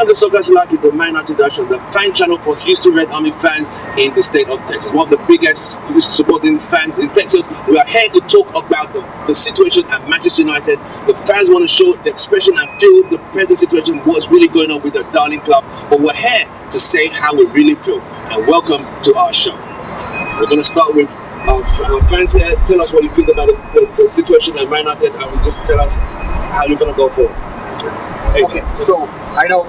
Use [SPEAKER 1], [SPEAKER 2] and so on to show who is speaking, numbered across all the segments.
[SPEAKER 1] Welcome to Soccer Like the Man United Direction, the fan channel for Houston Red Army fans in the state of Texas. One of the biggest supporting fans in Texas. We are here to talk about the situation at Manchester United. The fans want to show the expression and feel the present situation, what's really going on with the darling club. But we're here to say how we really feel. And welcome to our show. We're going to start with our fans here. Tell us what you think about the situation at Man United, and just tell us how you're going to go forward.
[SPEAKER 2] Okay, so I know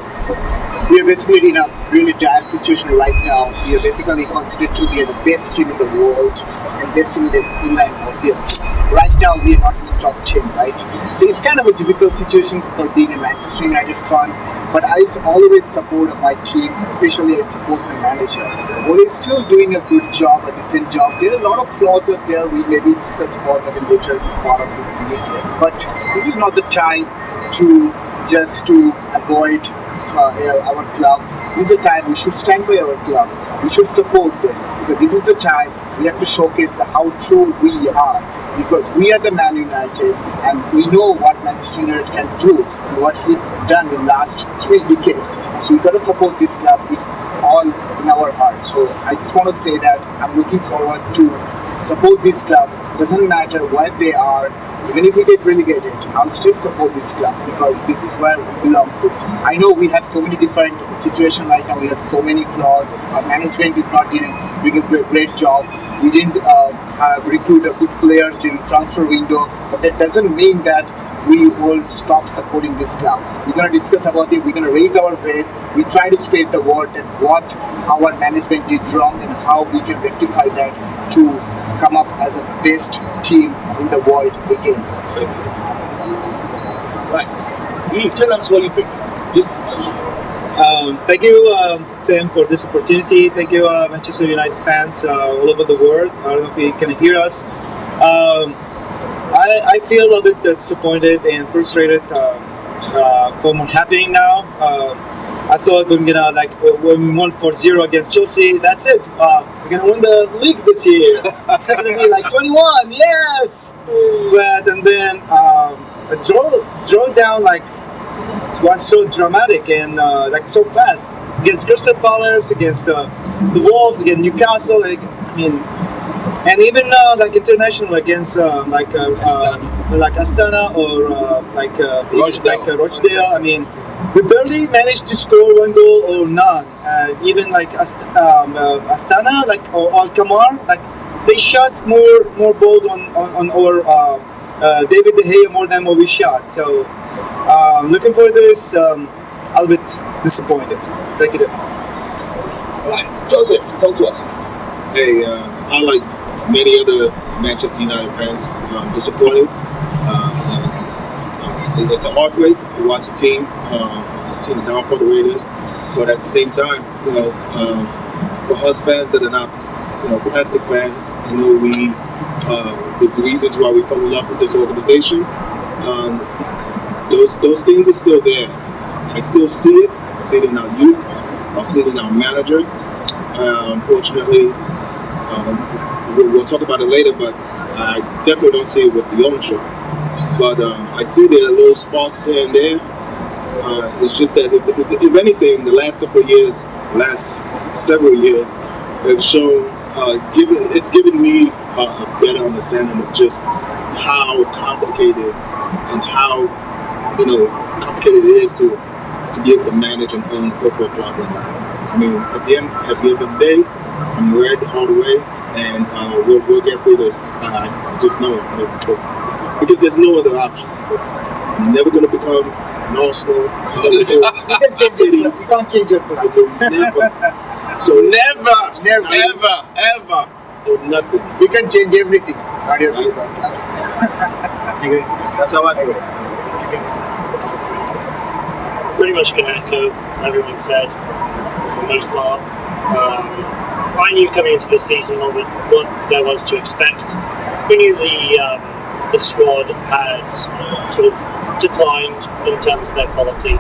[SPEAKER 2] we are basically in a really dire situation right now. We are basically considered to be the best team in the world and best team in England, obviously. Right now, we are not in the top 10, right? So it's kind of a difficult situation for being a Manchester United fan. But I always support my team, especially I support my manager. But he's still doing a good job, a decent job. There are a lot of flaws out there. We maybe discuss about that in later part of this video. But this is not the time to avoid our club. This is the time we should stand by our club. We should support them, because this is the time we have to showcase how true we are. Because we are the Man United, and we know what Manchester United can do and what he done in last 3 decades. So we gotta support this club. It's all in our heart. So I just want to say that I'm looking forward to support this club. Doesn't matter where they are. Even if we get relegated, I'll still support this club, because this is where we belong to. I know we have so many different situations right now. We have so many flaws. Our management is not doing a great job. We didn't recruit good players during transfer window, but that doesn't mean that we will stop supporting this club. We're going to discuss about it. We're going to raise our voice. We try to spread the word that what our management did wrong and how we can rectify that to come up as a best team in the world again.
[SPEAKER 1] Thank you. Right. You tell us what you think.
[SPEAKER 3] Thank you, Tim, for this opportunity. Thank you, Manchester United fans all over the world. I don't know if you can hear us. I feel a little bit disappointed and frustrated from what's happening now. I thought when we won 4-0 against Chelsea, that's it. We're gonna win the league this year. It's gonna be like 21, yes. But and then a draw down was so dramatic and so fast against Crystal Palace, against the Wolves, against Newcastle. And even international against Astana or Rochdale. We barely managed to score 1 goal or none. Even Astana or Alkmaar, they shot more balls on our David De Gea more than what we shot. So looking for this, a bit disappointed. Thank you.
[SPEAKER 1] Right, Joseph, talk to us.
[SPEAKER 4] Hey, I like many other Manchester United fans, disappointed. It's a heartbreak to watch a team. Team's down for the Raiders, but at the same time, for us fans that are not, plastic fans, the reasons why we fell in love with this organization, those things are still there. I still see it. I see it in our youth. I see it in our manager. Unfortunately, we'll talk about it later, but I definitely don't see it with the ownership. But I see there are little sparks here and there. It's just that if anything, the last couple of years, last several years, have shown, it's given me a better understanding of just how complicated and how complicated it is to be able to manage and own a football club. And at the end of the day, I'm red all the way, and we'll get through this. I just know because there's no other option. I'm never going to become an Arsenal.
[SPEAKER 2] You can change it. You can't change it.
[SPEAKER 4] Never. So
[SPEAKER 1] Never, ever.
[SPEAKER 4] Or nothing.
[SPEAKER 2] We can change everything. Not your football club.
[SPEAKER 3] I agree.
[SPEAKER 4] That's how I feel.
[SPEAKER 5] Pretty much can echo everyone said for the most part. I knew coming into this season what there was to expect. We knew the squad had sort of declined in terms of their quality.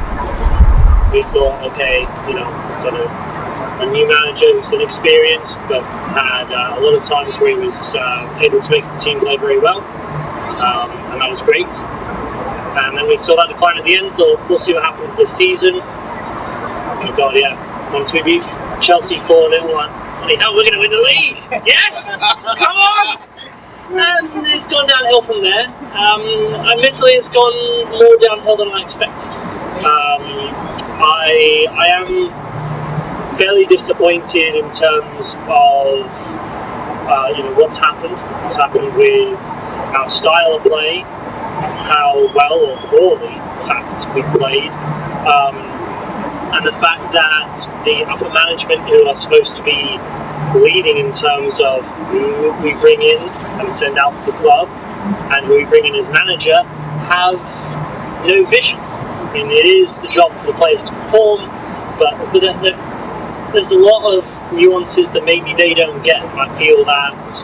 [SPEAKER 5] We thought, okay, we've got a new manager who's inexperienced, but had a lot of times where he was able to make the team play very well, and that was great. And then we saw that decline at the end. Thought we'll see what happens this season. my god, yeah. Once we beat Chelsea 4-0, like, bloody hell, we're going to win the league! Yes! Come on! And it's gone downhill from there. Admittedly, it's gone more downhill than I expected. I am fairly disappointed in terms of what's happened. What's happened with our style of play, how well or poorly, in fact, we've played, and the fact that the upper management, who are supposed to be leading in terms of who we bring in and send out to the club and who we bring in as manager, have no vision. I mean, it is the job for the players to perform, but there's a lot of nuances that maybe they don't get. I feel that,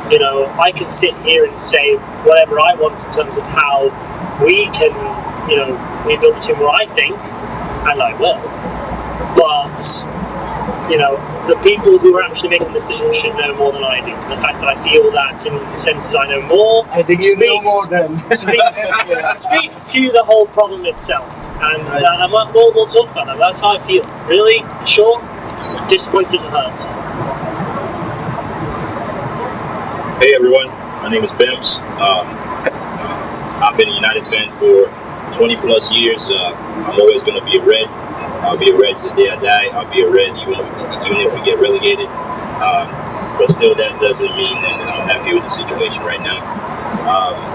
[SPEAKER 5] I can sit here and say whatever I want in terms of how we can, rebuild the team where I think, and I will. But, the people who are actually making the decisions should know more than I do. The fact that I feel that in senses I know more,
[SPEAKER 3] I think you know more than
[SPEAKER 5] speaks to the whole problem itself. And we'll talk about that. That's how I feel. Really, sure, disappointed and hurt.
[SPEAKER 6] Hey everyone, my name is Bims. I've been a United fan for 20 plus years. I'm always going to be a Red. I'll be a Red to the day I die. I'll be a Red even if we get relegated. But still, that doesn't mean that I'm happy with the situation right now.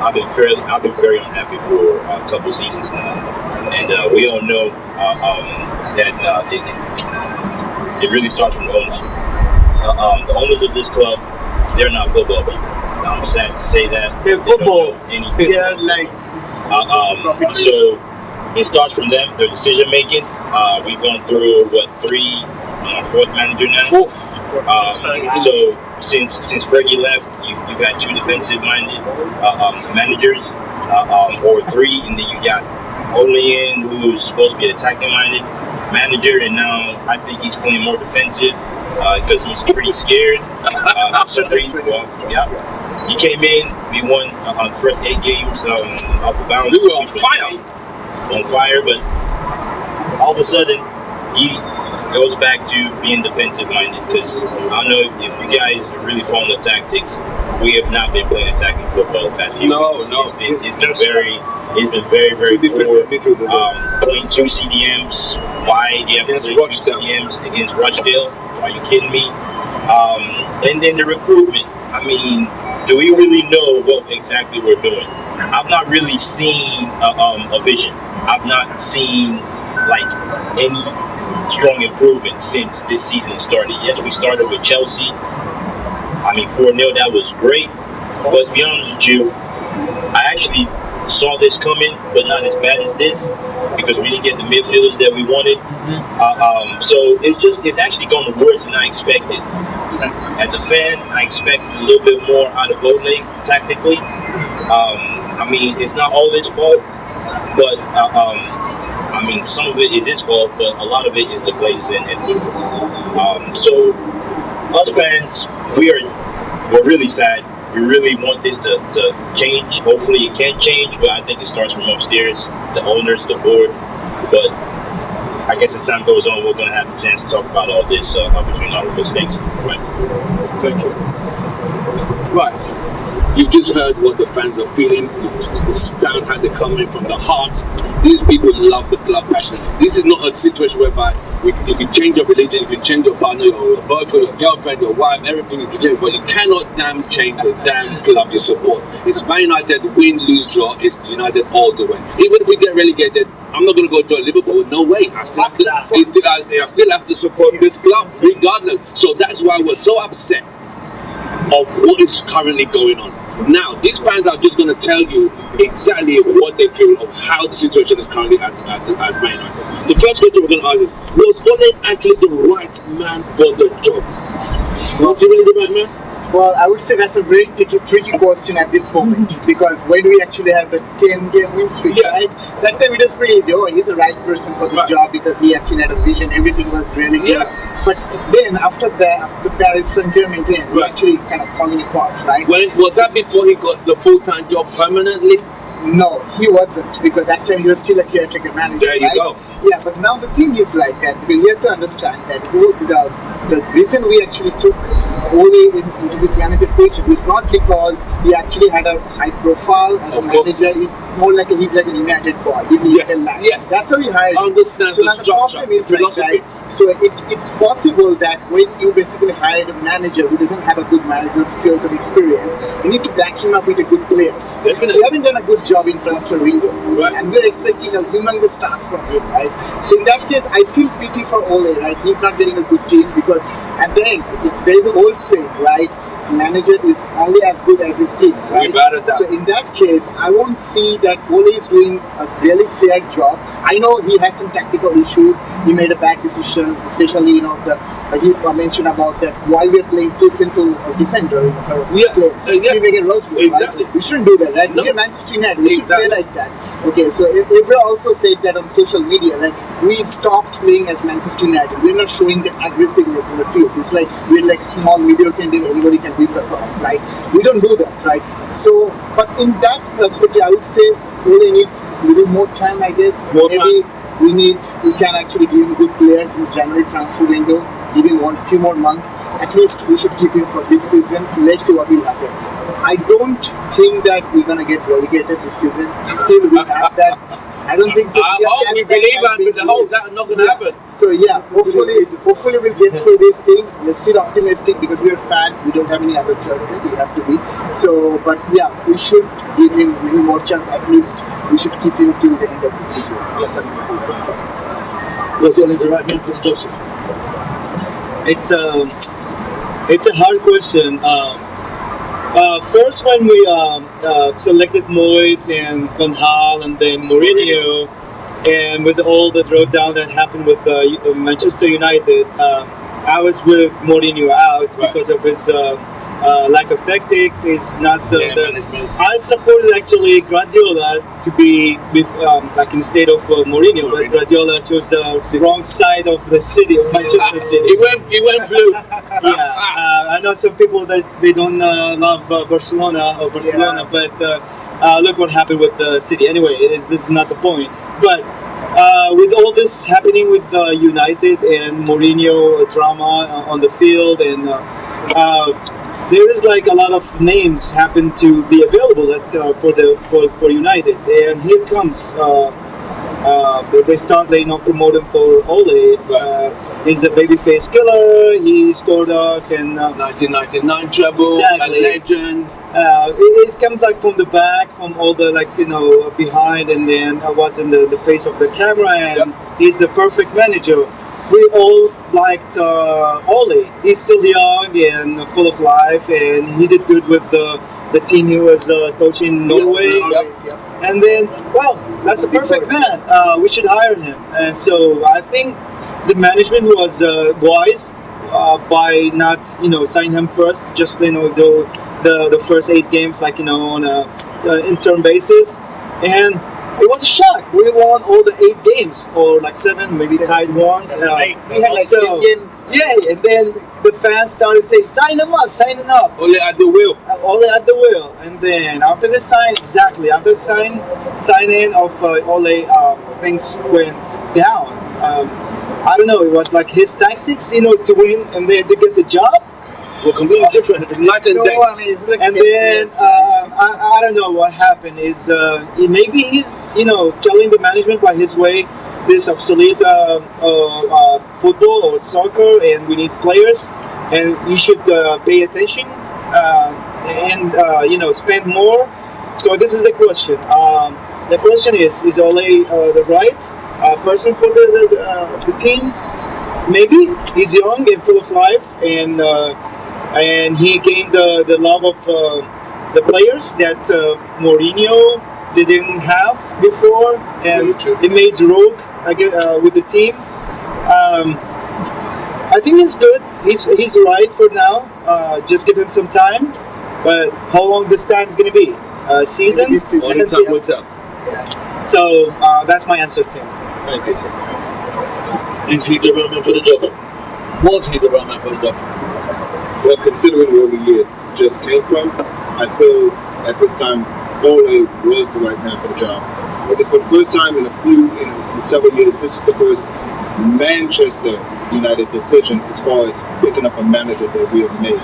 [SPEAKER 6] I've been very unhappy for a couple seasons now, and we all know that it really starts from the ownership. The owners of this club, they're not football people. I'm sad to say that.
[SPEAKER 3] They're football.
[SPEAKER 2] They're like
[SPEAKER 6] so it starts from them, their decision making. We've gone through fourth manager now.
[SPEAKER 3] Fourth.
[SPEAKER 6] So since Fergie left, you've had two defensive-minded managers, or three, and then you got Olean, who's supposed to be an attacking-minded manager, and now I think he's playing more defensive because he's pretty scared. He came in, we won on the first 8 games off the bounce.
[SPEAKER 1] We were on fire,
[SPEAKER 6] but all of a sudden he goes back to being defensive minded, because I don't know if you guys are really following the tactics. We have not been playing attacking football the past few weeks. It's been very poor. Playing 2 CDMs. Why do you have to play 2 CDMs against Rochdale? Are you kidding me? And then the recruitment. I mean, do we really know what exactly we're doing? I've not really seen a vision. I've not seen like any strong improvement since this season started. Yes, we started with Chelsea. I mean, 4-0, that was great. But to be honest with you, I actually saw this coming, but not as bad as this, because we didn't get the midfielders that we wanted. So it's actually gone worse than I expected. As a fan, I expected a little bit more out of Ole tactically. I mean, it's not all his fault, but I mean, some of it is his fault, but a lot of it is the Glazers and Edward. So, us fans, we're really sad. We really want this to change. Hopefully, it can change, but I think it starts from upstairs, the owners, the board. But I guess as time goes on, we're going to have the chance to talk about all this between all of those things. Right.
[SPEAKER 1] Thank you. Right. You just heard what the fans are feeling. You found how they're coming from the heart. These people love the club passionately. This is not a situation whereby you can change your religion, you can change your partner, your boyfriend, your girlfriend, your wife, everything you can change, but you cannot damn change the damn club you support. It's Man United, win, lose, draw. It's United all the way. Even if we get relegated, I'm not going to go join Liverpool. No way. I still have to support this club regardless. So that's why we're so upset of what is currently going on. Now, these fans are just going to tell you exactly what they feel of how the situation is currently at Man United. The first question we're going to ask is, was Ole actually the right man for the job? Was he really the right man?
[SPEAKER 2] Well, I would say that's a very tricky question at this moment, because when we actually had the 10-game win streak, right? That time it was pretty easy. Oh, he's the right person for the job because he actually had a vision. Everything was really good. But then after the Paris Saint-Germain game, we actually kind of falling apart, right?
[SPEAKER 1] Was that before he got the full-time job permanently?
[SPEAKER 2] No, he wasn't, because that time he was still a caretaker manager,
[SPEAKER 1] There you
[SPEAKER 2] right?
[SPEAKER 1] go.
[SPEAKER 2] Yeah, but now the thing is like that, because you have to understand that the reason we actually took Ole into this manager position is not because he actually had a high profile as a
[SPEAKER 1] Of course.
[SPEAKER 2] manager. He's more like he's like a United boy. He's a
[SPEAKER 1] Yes,
[SPEAKER 2] little man.
[SPEAKER 1] yes.
[SPEAKER 2] That's how he hired him.
[SPEAKER 1] Understands
[SPEAKER 2] So
[SPEAKER 1] the
[SPEAKER 2] now
[SPEAKER 1] structure,
[SPEAKER 2] problem is
[SPEAKER 1] the
[SPEAKER 2] like
[SPEAKER 1] philosophy.
[SPEAKER 2] that. So it's possible that when you basically hired a manager who doesn't have a good managerial skills or experience, you need to back him up with the good players.
[SPEAKER 1] Definitely.
[SPEAKER 2] We haven't done a good job in transfer window,
[SPEAKER 1] Right.
[SPEAKER 2] and we're expecting a humongous task from him, right? So in that case, I feel pity for Ole, right? He's not getting a good team because at the end, there is an old saying, right? Manager is only as good as his team, right?
[SPEAKER 1] Without a doubt.
[SPEAKER 2] So in that case, I won't see that Ole is doing a really fair job. I know he has some tactical issues. He made a bad decisions, especially he mentioned about that why we're playing two central defender in our
[SPEAKER 1] Yeah,
[SPEAKER 2] play.
[SPEAKER 1] yeah.
[SPEAKER 2] He make a roast,
[SPEAKER 1] Exactly.
[SPEAKER 2] right? We shouldn't do that, right?
[SPEAKER 1] No.
[SPEAKER 2] We're Manchester United. We should
[SPEAKER 1] Exactly.
[SPEAKER 2] play like that. Okay, so Evra also said that on social media, like we stopped playing as Manchester United. We're not showing that aggressiveness in the field. It's like we're like a small mediocre team. Anybody can beat us off, right? We don't do that, right? So, but in that perspective, I would say Ole needs a little more time, I guess.
[SPEAKER 1] More
[SPEAKER 2] Maybe we can actually give him good players in the January transfer window. Give him few more months. At least we should keep him for this season. Let's see what will happen. I don't think that we're gonna get relegated this season. Still, we have that. I don't think so.
[SPEAKER 1] I
[SPEAKER 2] We are
[SPEAKER 1] hope
[SPEAKER 2] as
[SPEAKER 1] we
[SPEAKER 2] bad
[SPEAKER 1] believe
[SPEAKER 2] as
[SPEAKER 1] that,
[SPEAKER 2] we
[SPEAKER 1] but the
[SPEAKER 2] believe.
[SPEAKER 1] hope that's not going to happen.
[SPEAKER 2] So yeah, hopefully we'll get through this thing. We're still optimistic because we're fan. We don't have any other choice. Like we have to be. So, but yeah, we should give him a little more chance. At least we should keep him till the end of the season. Yes, I think.
[SPEAKER 1] Was Ole the right man for the job, sir?
[SPEAKER 3] It's a hard question. First, when we selected Moyes and Van Gaal and then Mourinho, and with all the drawdown that happened with Manchester United, I was with Mourinho out
[SPEAKER 1] Right.
[SPEAKER 3] because of his lack of tactics. Is not
[SPEAKER 1] management.
[SPEAKER 3] I supported actually Guardiola to be with, like instead of Mourinho, but Guardiola chose the wrong side of the city of Manchester City.
[SPEAKER 1] It went blue.
[SPEAKER 3] Yeah, I know some people that they don't love Barcelona,
[SPEAKER 2] Yeah.
[SPEAKER 3] but look what happened with the city. Anyway, this is not the point. But with all this happening with United and Mourinho drama on the field, and there is like a lot of names happen to be available for United, and here comes. They start, promote him for Ole. He's a babyface killer. He scored us, and
[SPEAKER 1] 1999 treble,
[SPEAKER 3] Exactly.
[SPEAKER 1] a legend.
[SPEAKER 3] it comes like from the back, from all the behind, and then I was in the face of the camera, and he's the perfect manager. We all liked Ole. He's still young and full of life, and he did good with the team he was coaching in Norway. And then, well, that's a perfect man. We should hire him. And so I think the management was wise by not, sign him first. Just do the first 8 games on a interim basis, and it was a shock. We won all the 8 games, or 7, maybe tied once.
[SPEAKER 2] We had like
[SPEAKER 3] So-
[SPEAKER 2] 10 games.
[SPEAKER 3] Yeah, and then the fans started saying, "Sign him up, sign him up."
[SPEAKER 1] Ole at the wheel.
[SPEAKER 3] Ole at the wheel, and then after the signing of Ole, things went down. I don't know. It was like his tactics, to win and then to get the job.
[SPEAKER 1] Were completely different. Night and day.
[SPEAKER 2] No, I mean, it's like
[SPEAKER 3] And
[SPEAKER 2] 7
[SPEAKER 3] then
[SPEAKER 2] years, right?
[SPEAKER 3] I don't know what happened. Is maybe he's telling the management by his way, this obsolete football or soccer, and we need players, and you should pay attention and spend more. So this is the question. The question is Ole the right person for the team? Maybe he's young and full of life, and he gained the love of the players that Mourinho didn't have before, and
[SPEAKER 1] Very true.
[SPEAKER 3] he made rogue again with the team. I think he's good. He's right for now. Just give him some time. But how long this time is going to be? Season?
[SPEAKER 2] Maybe this season.
[SPEAKER 1] Only time will tell.
[SPEAKER 2] Yeah.
[SPEAKER 3] So that's my answer, Tim.
[SPEAKER 1] Thank you, sir. Is he the right man for the job? Was he the right man for the job?
[SPEAKER 4] Well, considering where we just came from, I feel at this time Ole was the right man for the job. Because for the first time in several years, this is the first Manchester United decision as far as picking up a manager that we have made.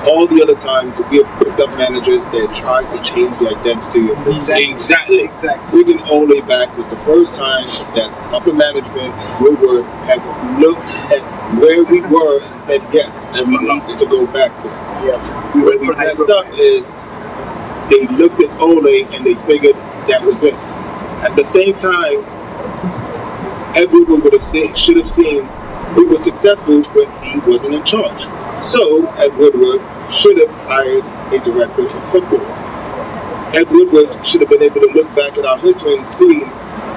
[SPEAKER 4] All the other times we have picked up managers that tried to change the identity of this team.
[SPEAKER 1] Exactly.
[SPEAKER 4] Bringing Ole back was the first time that upper management, Woodward, had looked at where we were and said, yes, we need to go back there.
[SPEAKER 2] We
[SPEAKER 4] Where
[SPEAKER 2] went
[SPEAKER 4] we
[SPEAKER 2] for
[SPEAKER 4] messed up is they looked at Ole and they figured that was it. At the same time, Ed Woodward should have seen we were successful when he wasn't in charge. So Ed Woodward should have hired a director of football. Ed Woodward should have been able to look back at our history and see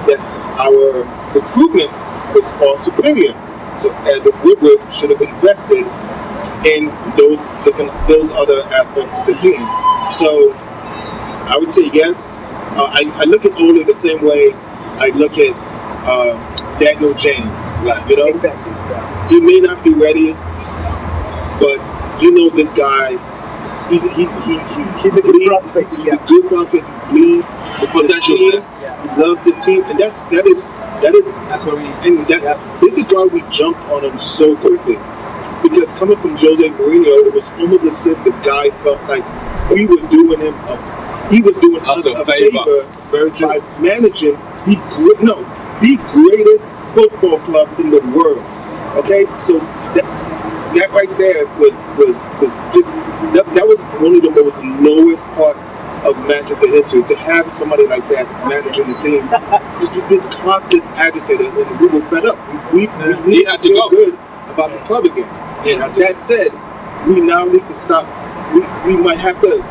[SPEAKER 4] that our recruitment was far superior. So Ed Woodward should have invested in those other aspects of the team. So I would say yes. I look at Ole the same way I look at Daniel James.
[SPEAKER 1] Right.
[SPEAKER 4] You know,
[SPEAKER 2] Exactly. Yeah.
[SPEAKER 4] he may not be ready, but you know this guy. He's a
[SPEAKER 2] good prospect.
[SPEAKER 4] He's a good prospect. He bleeds
[SPEAKER 1] The potential
[SPEAKER 4] team.
[SPEAKER 1] there.
[SPEAKER 4] He loves this team, and that is.
[SPEAKER 3] That's what we.
[SPEAKER 4] And this is why we jumped on him so quickly. Because coming from Jose Mourinho, it was almost as if the guy felt like we were doing him he was doing us a favor by managing the greatest football club in the world. Okay, so that right there was just that was one of the most lowest parts of Manchester history, to have somebody like that managing the team. It's just this constant agitator, and we were fed up. We
[SPEAKER 1] had to
[SPEAKER 4] feel
[SPEAKER 1] go.
[SPEAKER 4] good about the club again. That said, we now need to stop. We might have to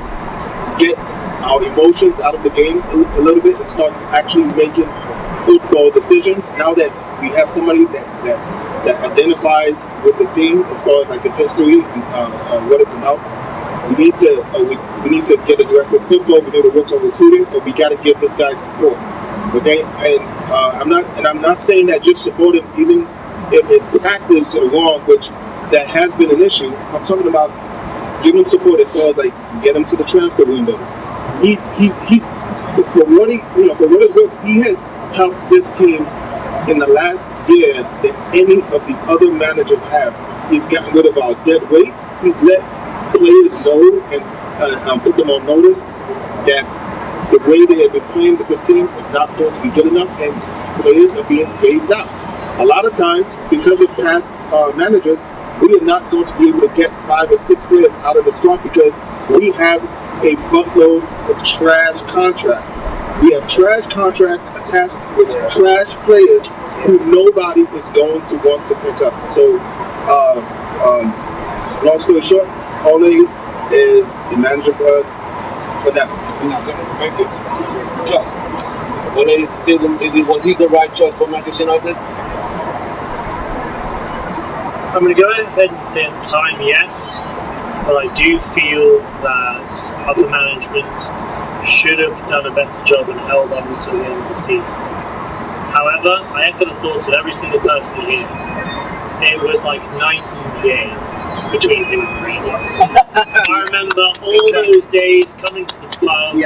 [SPEAKER 4] get our emotions out of the game a little bit and start actually making football decisions. Now that we have somebody that identifies with the team as far as like its history and what it's about, we need to get a director of football. We need to work on recruiting, and we got to give this guy support. Okay, and I'm not saying that just support him, even if his tactics are wrong, which that has been an issue. I'm talking about giving him support as far as like get him to the transfer windows. He's for what it's worth, he has helped this team in the last year than any of the other managers have. He's gotten rid of our dead weight. He's let players know and put them on notice that the way they have been playing with this team is not going to be good enough, and players are being phased out. A lot of times, because of past managers, we are not going to be able to get 5 or 6 players out of the squad because we have a buttload of trash contracts. We have trash contracts attached with trash players who nobody is going to want to pick up. So, long story short, Ole is the manager for us for now.
[SPEAKER 1] Very good. Just. Was he the right choice for Manchester United?
[SPEAKER 5] I'm going to go ahead and say at the time yes, but I do feel that upper management should have done a better job and held on until the end of the season. However, I echo the thoughts of every single person here. It was like night and day between him and Mourinho. I remember all those days coming to the club,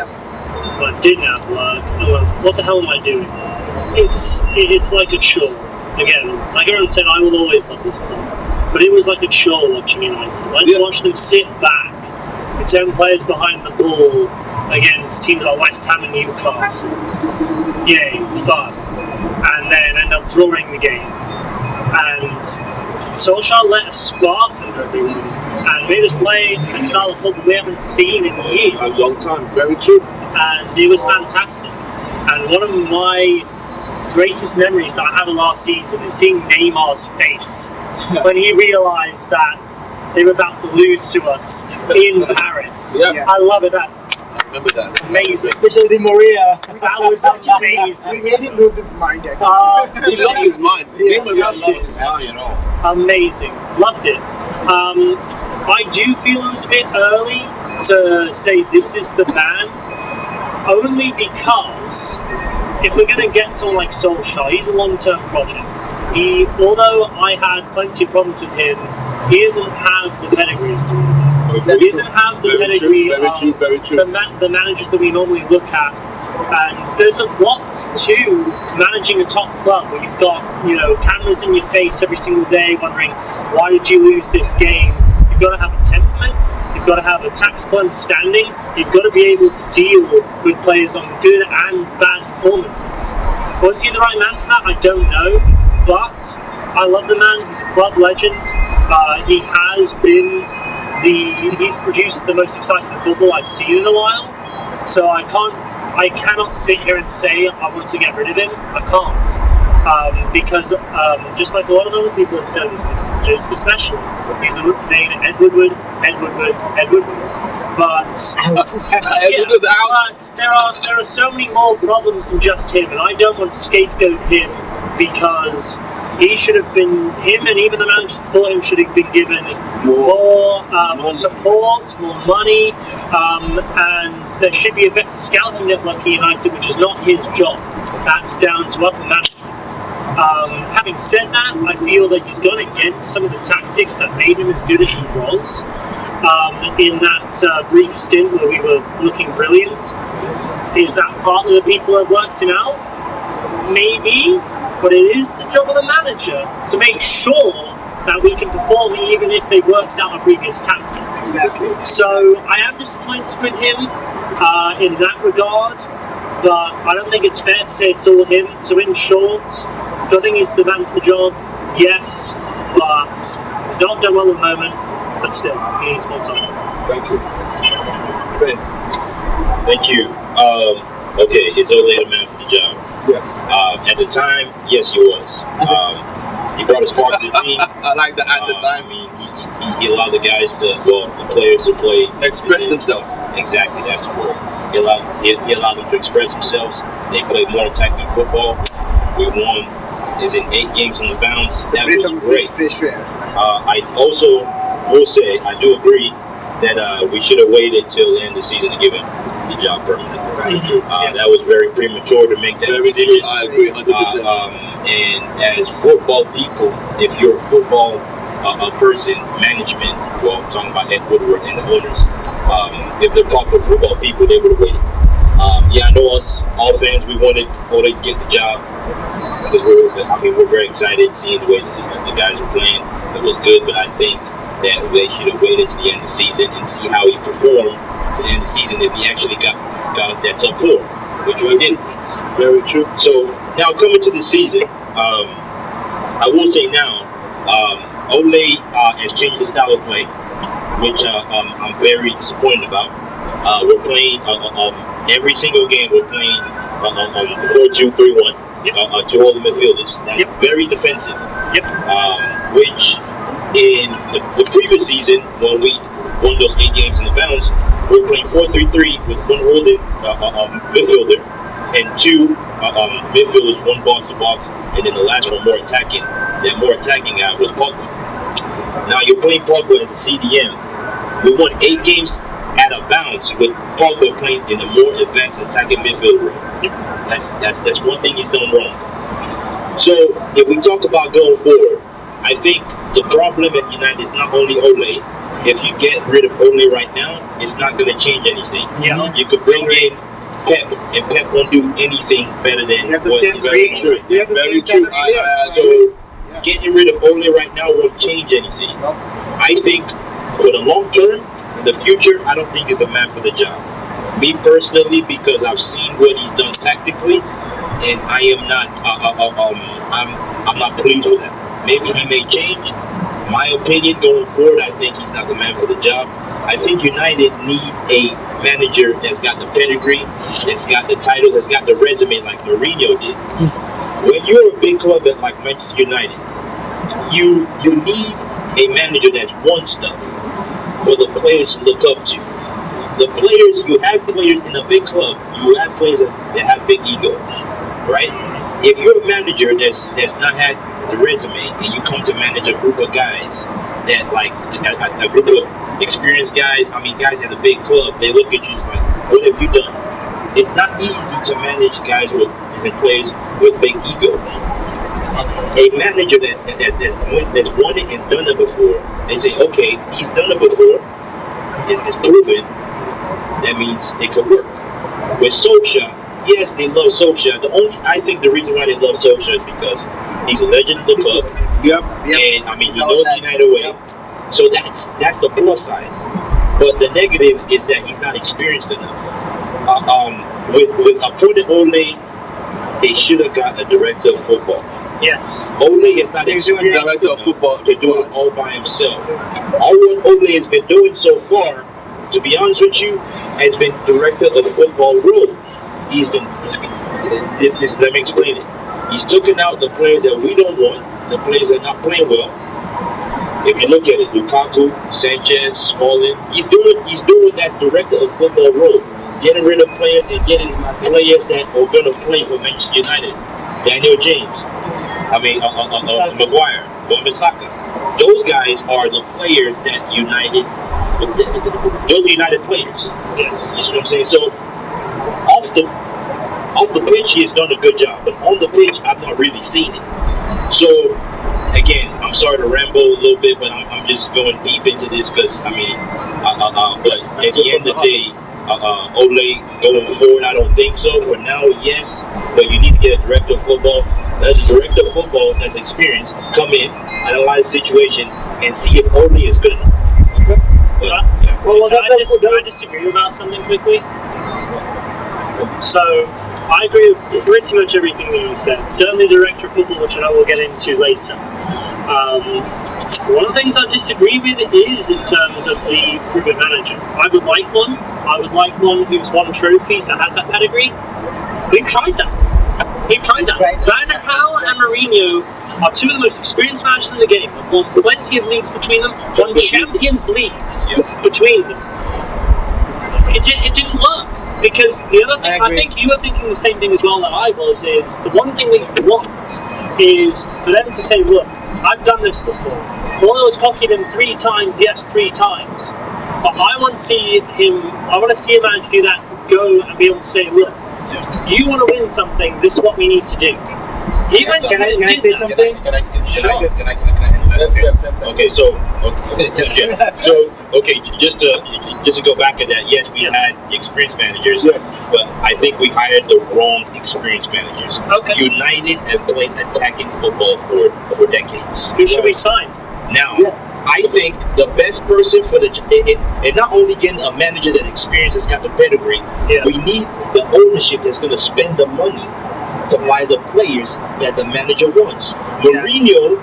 [SPEAKER 5] but I didn't have work. I went, what the hell am I doing? It's like a chore. Again, like everyone said, I will always love this club. But it was like a chore watching United. I just watched them sit back with 10 players behind the ball against teams like West Ham and Newcastle. Yay, fun. And then end up drawing the game. And Solskjaer let a spark under everyone and made us play a style of football we haven't seen in years.
[SPEAKER 1] A long time, very true.
[SPEAKER 5] And it was fantastic. And one of my greatest memories that I have of last season is seeing Neymar's face when he realised that they were about to lose to us in Paris. I love it. That
[SPEAKER 1] remember that.
[SPEAKER 5] Amazing.
[SPEAKER 3] Especially Di Maria.
[SPEAKER 5] That was amazing.
[SPEAKER 2] We made him lose his mind, actually.
[SPEAKER 1] He lost his mind.
[SPEAKER 2] Yeah,
[SPEAKER 1] Di Maria lost his mind.
[SPEAKER 5] Amazing. Loved it. I do feel it was a bit early to say this is the man, only because if we're going to get someone like Solskjaer, he's a long-term project. Although I had plenty of problems with him, he doesn't have the pedigree of Mourinho. He doesn't have the pedigree
[SPEAKER 1] Very true.
[SPEAKER 5] the managers that we normally look at. And there's a lot to managing a top club where you've got, cameras in your face every single day wondering, why did you lose this game? You've got to have a temperament, you've got to have a tactical understanding, you've got to be able to deal with players on good and bad performances. Was he the right man for that? I don't know, but I love the man. He's a club legend. He has been he's produced the most exciting football I've seen in a while, so I cannot sit here and say I want to get rid of him. I can't. Because just like a lot of other people have said, just especially, he's the name Ed Woodward. But but there are so many more problems than just him, and I don't want to scapegoat him because he should have been, him and even the managers before him should have been given more support, more money, and there should be a better scouting network at United, which is not his job. That's down to upper management. Having said that, I feel that he's gone against some of the tactics that made him as good as he was in that brief stint where we were looking brilliant. Is that partly the people have worked him out? Maybe. But it is the job of the manager to make sure that we can perform even if they worked out our previous tactics.
[SPEAKER 2] Exactly.
[SPEAKER 5] So I am disappointed with him in that regard, but I don't think it's fair to say it's all him. So in short, do I think he's the man for the job? Yes, but he's not done well at the moment, but still, he needs more time.
[SPEAKER 1] Thank you. Thanks.
[SPEAKER 6] Thank you. Okay, is Ole the man for the job?
[SPEAKER 1] Yes.
[SPEAKER 6] At the time, yes, he was. He brought a spark to the team.
[SPEAKER 1] I like that at the time.
[SPEAKER 6] I mean, he allowed the guys the players to play.
[SPEAKER 1] Express themselves.
[SPEAKER 6] Exactly, that's the word. He allowed them to express themselves. They played more attacking football. We won. Is in 8 games on the bounce. That was great. I also will say, I do agree that we should have waited till the end of the season to give him the job permanently. That was very premature to make that decision.
[SPEAKER 1] True. I agree 100%.
[SPEAKER 6] And as football people, if you're a football person, management, well, I'm talking about Ed Woodward and the owners, if they're proper football people, they would have waited. I know us, all fans, we wanted Ole to get the job. Because we're very excited seeing the way the guys are playing. It was good, but I think that they should have waited to the end of the season and see how he performed to the end of the season if he actually got us that top 4, which we didn't.
[SPEAKER 1] Very true.
[SPEAKER 6] So now coming to the season, I will say now, Ole has changed his style of play, which I'm very disappointed about. We're playing every single game. We're playing 4-2-3-1. To all the midfielders. That's very defensive. Which in the previous season, when we won those 8 games in the bounce, we were playing 4-3-3 with 1 holding midfielder and 2 midfielders, 1 box to box, and then the last one more attacking. That more attacking guy was Pogba. Now you're playing Pogba as a CDM. We won 8 games at a bounce with Pogba playing in a more advanced attacking midfield role. That's one thing he's done wrong. So if we talk about going forward, I think the problem at United is not only Ole. If you get rid of Ole right now, it's not going to change anything. You could bring in Pep, and Pep won't do anything better than what he's very true.
[SPEAKER 2] Very true.
[SPEAKER 6] So getting rid of Ole right now won't change anything. I think for the long term, the future, I don't think he's the man for the job. Me personally, because I've seen what he's done tactically, and I am not. I'm not pleased with that. Maybe he may change. My opinion going forward, I think he's not the man for the job. I think United need a manager that's got the pedigree, that's got the titles, that's got the resume like Mourinho did. When you're a big club like Manchester United, you need a manager that's won stuff for the players to look up to. The players, you have players in a big club, you have players that have big egos, right? If you're a manager that's not had the resume and you come to manage a group of guys that like a group of experienced guys, guys at a big club, they look at you like, what have you done? It's not easy to manage guys and players with big egos. A manager that's won it and done it before, they say, okay, he's done it before. is proven, that means it could work. With Solskjaer, yes, they love Solskjaer. I think the reason why they love Solskjaer is because he's a legend of the club.
[SPEAKER 1] Yep.
[SPEAKER 6] And I mean, he knows the United way. So that's the plus side. But the negative is that he's not experienced enough. With appointed Ole, they should have got a director of football.
[SPEAKER 5] Yes.
[SPEAKER 6] Ole is not experienced
[SPEAKER 1] director of football
[SPEAKER 6] to do it all by himself. All what Ole has been doing so far, to be honest with you, has been director of football role. Let me explain it. He's taken out the players that we don't want, the players that are not playing well. If you look at it, Lukaku, Sanchez, Smalling, he's doing that director of football role, getting rid of players and getting players that are going to play for Manchester United. Daniel James, Maguire, Wan-Bissaka. Those guys are the players that United. Those are United players.
[SPEAKER 5] Yes.
[SPEAKER 6] You see what I'm saying? So off the pitch, he has done a good job, but on the pitch, I've not really seen it. So again, I'm sorry to ramble a little bit, but I'm just going deep into this because but at the end of the day, Ole going forward, I don't think so. For now, yes, but you need to get a director of football. As a director of football that's experienced, come in, analyze the situation, and see if Ole is good enough. But, yeah.
[SPEAKER 5] Well, can I disagree about something quickly? So, I agree with pretty much everything that you said. Certainly the director of football, which I know we'll get into later. One of the things I disagree with is in terms of the proven manager. I would like one. I would like one who's won trophies that has that pedigree. We've tried that. Van Gaal and Mourinho are two of the most experienced managers in the game. They've won plenty of leagues between them, won Champions Leagues between them. It didn't work. Because the other thing, I think you were thinking the same thing as well that I was, is the one thing that you want is for them to say, look, I've done this before. Although I was copied him 3 times, yes, 3 times. But I want to see a manager do that, go and be able to say, look, you want to win something, this is what we need to do. Can I say something?
[SPEAKER 6] Sure. Can I Okay, just to go back to that, yes, we had experienced managers, but I think we hired the wrong experienced managers.
[SPEAKER 5] Okay.
[SPEAKER 6] United have played attacking football for decades.
[SPEAKER 5] Who should we sign?
[SPEAKER 6] Now, I think the best person for and not only getting a manager that experience has got the pedigree, we need the ownership that's going to spend the money to buy the players that the manager wants. Mourinho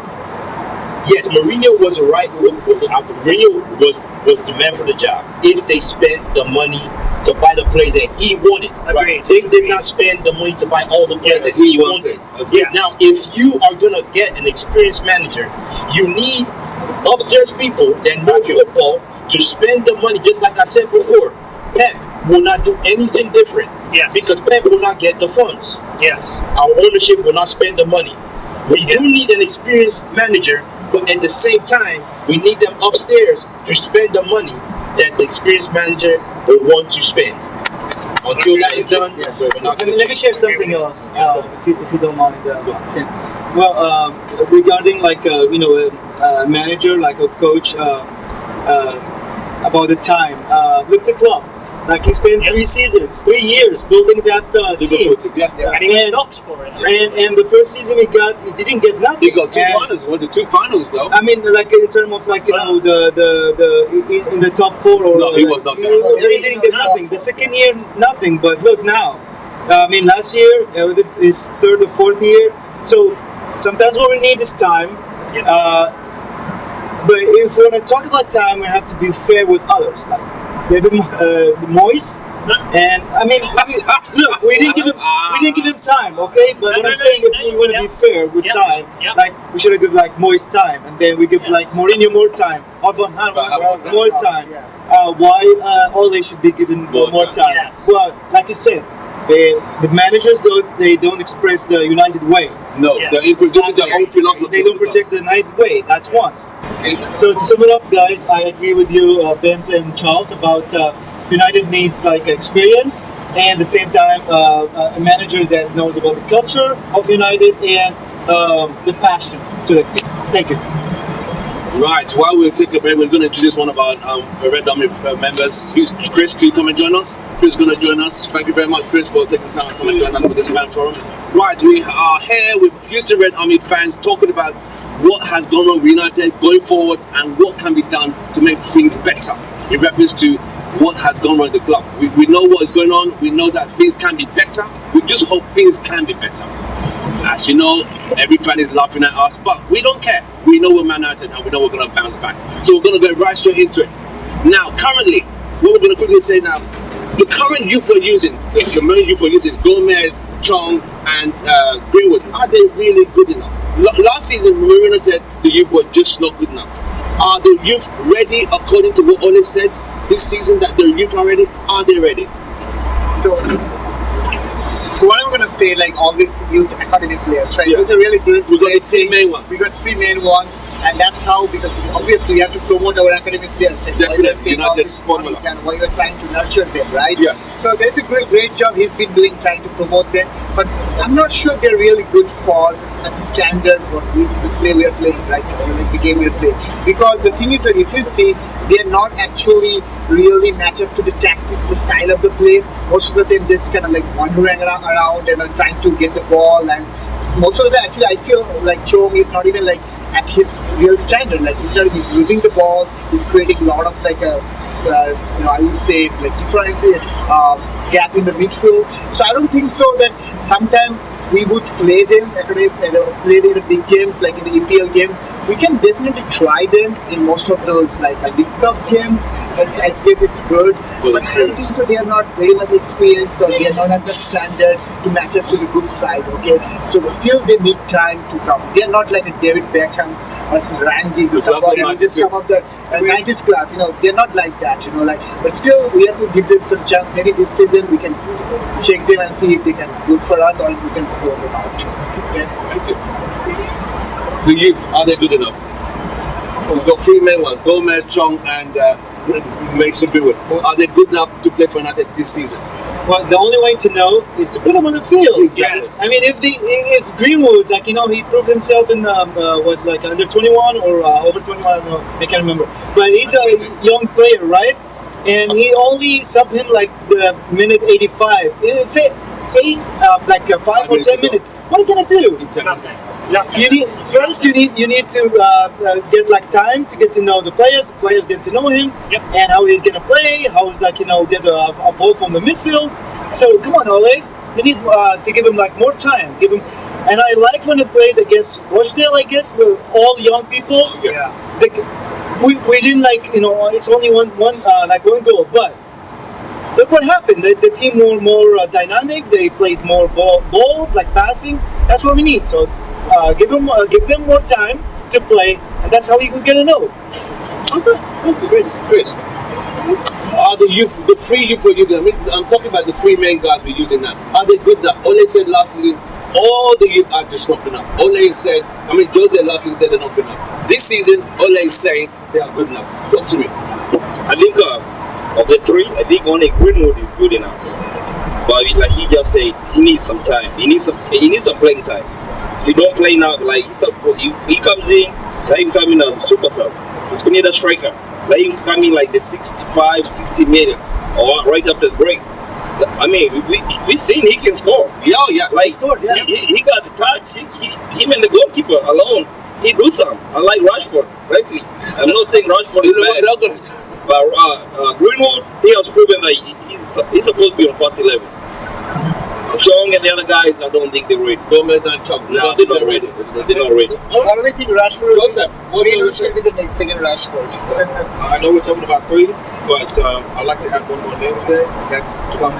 [SPEAKER 6] was right. Mourinho was the man for the job. If they spent the money to buy the players that he wanted, they did not spend the money to buy all the players that he wanted. Now, if you are gonna get an experienced manager, you need upstairs people that know football to spend the money. Just like I said before, Pep will not do anything different. Because Pep will not get the funds. Our ownership will not spend the money. We do need an experienced manager, but at the same time, we need them upstairs to spend the money that the experienced manager will want to spend. Until that is done, we're not going to.
[SPEAKER 3] Let me share something else, if you don't mind, Tim. Well, regarding a manager, like a coach, about the time. Look the club. Like he spent 3 years building that team.
[SPEAKER 5] And he was knocked for it.
[SPEAKER 3] And the first season he didn't get nothing.
[SPEAKER 1] He got 2 finals. He went to 2 finals though.
[SPEAKER 3] I mean, like in terms of in the top 4 or
[SPEAKER 1] no, he was not there.
[SPEAKER 3] So he didn't get nothing. The second year, nothing. But look now. I mean, last year his 3rd or 4th year. So sometimes what we need is time. But if we want to talk about time, we have to be fair with others. Like David Moyes, and I mean, we didn't give him time, okay? But what I'm saying, if we want to be fair with time, like we should have given like Moyes time, and then we give like Mourinho more time, or Van Gaal more time. Why Ole should be given more time? But like you said, the managers they don't express the United way.
[SPEAKER 1] No, they're introducing their own philosophy.
[SPEAKER 3] They don't project the United way. That's one. So to sum it up, guys, I agree with you, Benz and Charles, about United needs like experience and at the same time a manager that knows about the culture of United and the passion to the team. Thank you.
[SPEAKER 1] Right, while we take a break, we're going to introduce one of our Red Army members. Chris, can you come and join us? Chris is going to join us. Thank you very much, Chris, for taking time to come and join us for this fan forum. Right, we are here with Houston Red Army fans talking about what has gone wrong with United going forward and what can be done to make things better in reference to what has gone wrong with the club. We know what is going on. We know that things can be better. We just hope things can be better. As you know, every fan is laughing at us, but we don't care. We know we're Man United and we know we're going to bounce back. So we're going to go right straight into it. Now, currently, what we're going to quickly say now, the current youth we're using, the main youth we're using is Gomez, Chong, and Greenwood. Are they really good enough? Last season, Mourinho said the youth were just not good enough. Are the youth ready according to what Ole said this season that the youth are ready? Are they ready?
[SPEAKER 2] So what I'm going to say, like all these youth academy players, right?
[SPEAKER 1] Yeah.
[SPEAKER 2] It's a really good.
[SPEAKER 1] We got the three main ones.
[SPEAKER 2] We got three main ones, and that's how, because obviously we have to promote our academic players. Like
[SPEAKER 1] Definitely, United's formula.
[SPEAKER 2] And why we're trying to nurture them, right?
[SPEAKER 1] Yeah.
[SPEAKER 2] So there's a great job he's been doing trying to promote them, but I'm not sure they're really good for the standard what the play we are playing, right? Like the game we're playing. Because the thing is that if you see, they're not actually really match up to the tactics, the style of the play. Most of them just kind of like wandering around and are trying to get the ball, and most of them actually I feel like Chong is not even like at his real standard. Like he's losing the ball, he's creating a lot of like a I would say like difference gap in the midfield. So I don't think so that sometimes we would play them play in the big games like in the EPL games. We can definitely try them in most of those like League Cup games. I guess it's good, but I don't think so. They are not very much experienced, or they are not at the standard to match up to the good side. Okay, so still they need time to come. They are not like a David Beckham's or some Randy's or somebody who just come up the 90s class. They're not like that. Like, but still we have to give them some chance. Maybe this season we can check them and see if they can good for us, or we can slow them out. Okay.
[SPEAKER 1] Thank you. The youth, are they good enough? We've got three main ones, Gomez, Chong, and Mason Greenwood. Are they good enough to play for United this season?
[SPEAKER 3] Well, the only way to know is to put him on the field.
[SPEAKER 1] Exactly.
[SPEAKER 5] Yes.
[SPEAKER 3] I mean, if Greenwood, like he proved himself in was like under 21 or over 21, I don't know, I can't remember. But he's a young player, right? And he only subbed him like the minute 85. If it 5 or 10 minutes. What are you gonna do?
[SPEAKER 5] Nothing.
[SPEAKER 3] You need to get like time to get to know the players get to know him.
[SPEAKER 5] Yep.
[SPEAKER 3] And how he's gonna play, how he's get a ball from the midfield. So come on, Ole, you need to give him like more time. Give him, and I liked when he played against Rochdale. I guess we're all young people.
[SPEAKER 1] Yes.
[SPEAKER 3] Yeah. We didn't it's only one goal, but look what happened. The team were more dynamic. They played more balls, like passing. That's what we need. So give them more time to play, and that's how we can get to know.
[SPEAKER 1] Okay. Chris. Are the three youth we're using? I'm talking about the three main guys we're using now. Are they good enough? Ole said last season, all the youth are just not good enough. Jose last season said they're not good enough. This season, Ole is saying they are good enough. Talk to me.
[SPEAKER 7] I think of the three, I think only Greenwood is good enough. But like he just said, he needs some time. He needs some playing time. If he don't play now, like he comes in, let him come in as a super sub. If we need a striker, let him come in like the 65, 60 minutes or right after the break. I mean, we seen he can score.
[SPEAKER 1] Yeah.
[SPEAKER 7] Like
[SPEAKER 3] He scored, yeah.
[SPEAKER 7] He got the touch. Him and the goalkeeper alone, he do some. Unlike Rashford, frankly. I'm not saying Rashford is bad. But Greenwood, he has proven that he's supposed to be on first 11. Chong and the other guys, I don't think they're ready.
[SPEAKER 1] Gomez and Chong.
[SPEAKER 7] No, they're not ready. They're not ready.
[SPEAKER 2] What do we think Rashford
[SPEAKER 1] Joseph,
[SPEAKER 2] should be the next second Rashford?
[SPEAKER 4] I know we're talking about three, but I'd like to add one more name in there, and that's Tuan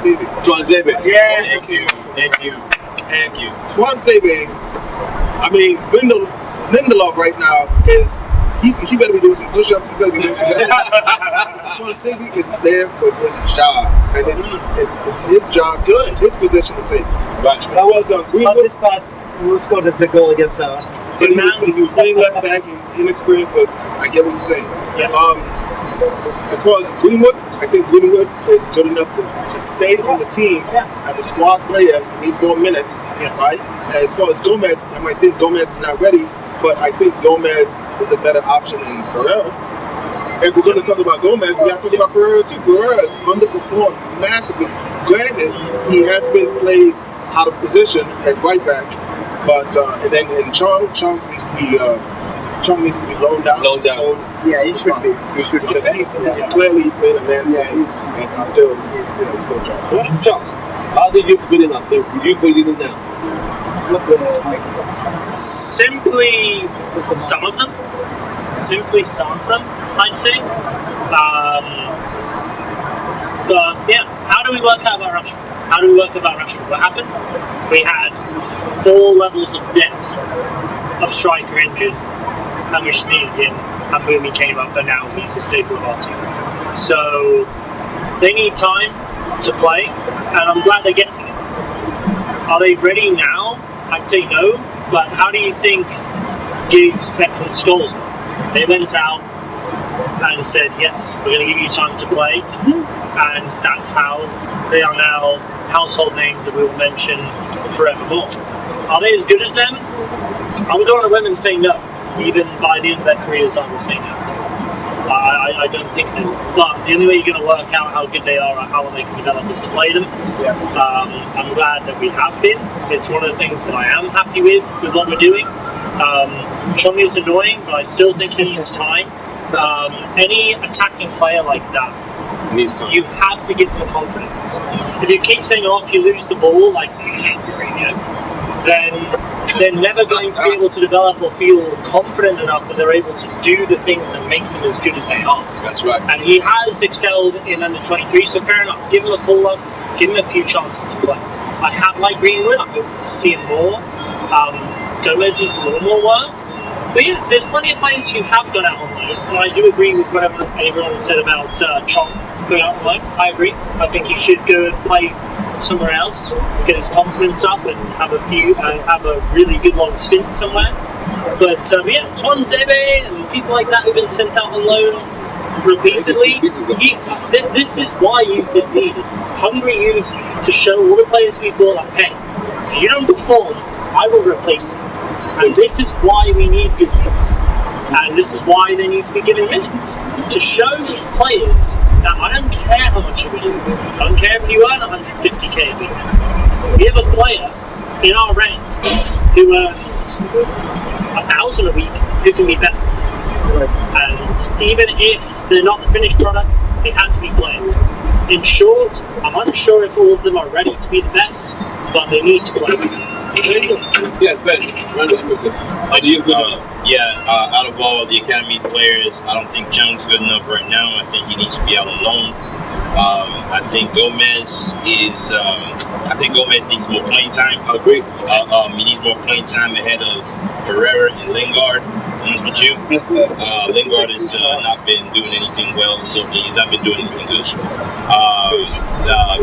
[SPEAKER 1] Tuanzebe.
[SPEAKER 5] Yes.
[SPEAKER 4] Thank you. Tuan Sebe, I mean, Lindelof right now is, he better be doing some push-ups, he better be doing some Tuan Sebe is there for his job, and it's his job,
[SPEAKER 5] Good.
[SPEAKER 4] It's his position to take.
[SPEAKER 1] Right.
[SPEAKER 4] That was Greenwood.
[SPEAKER 3] His pass. Who scored the goal against us?
[SPEAKER 4] But he was playing left back, he's inexperienced, but I get what you're saying.
[SPEAKER 5] Yes.
[SPEAKER 4] As far as Greenwood, I think Greenwood is good enough to stay on the team as a squad player. He needs more minutes,
[SPEAKER 5] Yes.
[SPEAKER 4] right? As far as Gomez, I might think Gomez is not ready, but I think Gomez is a better option than Pereira. If we're going to talk about Gomez, we got to talk about Pereira too. Pereira has underperformed massively. Granted, he has been played out of position at right back, but and Chong needs to be loaned down. So
[SPEAKER 2] Yeah, he should be. He should be.
[SPEAKER 4] because he's clearly playing a man's game, and he's still trying.
[SPEAKER 1] Charles, how did you feel enough? Do you feel it now?
[SPEAKER 5] Simply some of them. I'd say. But yeah, how do we work out about Rashford? What happened? We had 4 levels of depth of striker injured, and we just needed him, and boom, he came up, and now he's a staple of our team. So they need time to play, and I'm glad they're getting it. Are they ready now? I'd say no, but how do you think Giggs, Beckham, and Scholes are? They went out and said, yes, we're going to give you time to play, and that's how they are now household names that we will mention forevermore. Are they as good as them? I would go on a limb and say no. Even by the end of their careers, I will say no. I don't think they will. But the only way you're going to work out how good they are or how well they can develop is to play them.
[SPEAKER 2] Yeah.
[SPEAKER 5] I'm glad that we have been. It's one of the things that I am happy with what we're doing. Chung is annoying, but I still think he needs time. Any attacking player like that
[SPEAKER 1] Needs time.
[SPEAKER 5] you have to give them confidence. If you keep saying, oh, if you lose the ball, like Mourinho, then they're never going to be able to develop or feel confident enough that they're able to do the things that make them as good as they are.
[SPEAKER 1] That's right.
[SPEAKER 5] And he has excelled in under 23, so fair enough. Give him a call up, give him a few chances to play. I have liked Greenwood, I hope to see him more. Gomez needs a little more work. But yeah, there's plenty of players who have gone out on loan, and I do agree with whatever everyone said about Chong going out on loan. I agree. I think he should go and play somewhere else, get his confidence up, and have a really good long stint somewhere. But yeah, Tuanzebe and people like that who've been sent out on loan repeatedly. This is why youth is needed. Hungry youth to show all the players we brought up, hey, if you don't perform, I will replace you. And this is why we need good youth. And this is why they need to be given minutes. To show players that I don't care how much you earn. I don't care if you earn 150k a week. We have a player in our ranks who earns 1,000 a week who can be better. And even if they're not the finished product, they have to be played. In short, I'm unsure if all of them are ready to be the best, but they need to play.
[SPEAKER 1] Yes, Ben.
[SPEAKER 6] Out of all the academy players, I don't think Chung's good enough right now. I think he needs to be out on loan. I think Gomez needs more playing time.
[SPEAKER 1] I agree.
[SPEAKER 6] He needs more playing time ahead of Pereira and Lingard. Honest with you, Lingard has not been doing anything well, so he's not been doing anything good.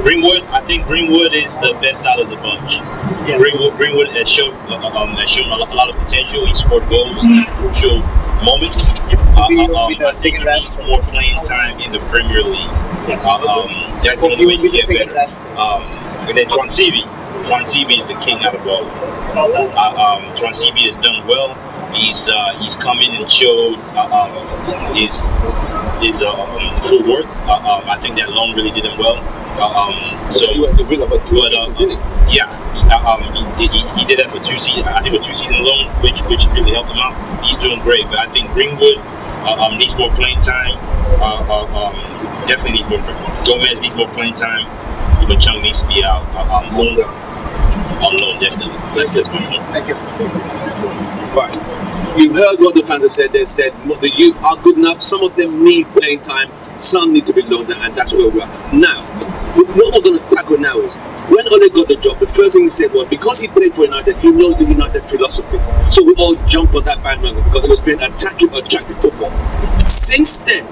[SPEAKER 6] Greenwood, I think Greenwood is the best out of the bunch. Yeah. Greenwood has shown a lot of potential. He scored goals in crucial moments. I think he needs more playing time in the Premier League. Yes. That's the only way to get better. And then Tuanzebe is the king out of all. Tuanzebe has done well. He's come in and showed his full worth. I think that loan really did him well.
[SPEAKER 1] So he went to Villa for 2 seasons, didn't he?
[SPEAKER 6] Yeah, he did that for 2 seasons. I think a 2-season loan, which really helped him out. He's doing great, but I think Greenwood needs more playing time. Definitely needs more. Gomez needs more playing time. But Chung needs to be out on loan, definitely. That's my point.
[SPEAKER 2] Thank you.
[SPEAKER 1] Right. You've heard what the fans have said. They said the youth are good enough. Some of them need playing time. Some need to be loaned, and that's where we are. Now, what we're going to tackle now is, when Ole got the job, the first thing he said was, because he played for United, he knows the United philosophy. So we all jumped on that bandwagon because it was playing attractive football. Since then,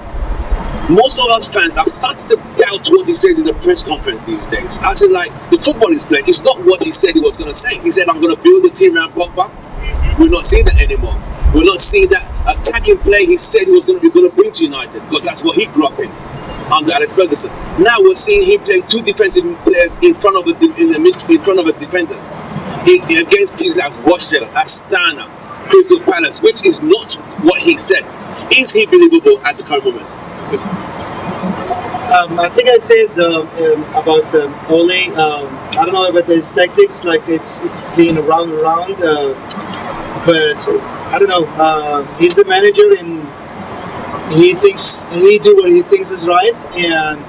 [SPEAKER 1] most of us fans are starting to doubt what he says in the press conference these days. As in, like, the football is playing. It's not what he said he was going to say. He said, I'm going to build the team around Pogba. We're not seeing that anymore. We're not seeing that attacking play he said he was going to bring to United, because that's what he grew up in under Alex Ferguson. Now we're seeing him playing 2 defensive players in front of the defenders against teams like Rochdale, Astana, Crystal Palace, which is not what he said. Is he believable at the current moment?
[SPEAKER 3] I think I said about Ole. I don't know about his tactics. Like it's been around and around, but I don't know. He's the manager, and he do what he thinks is right. And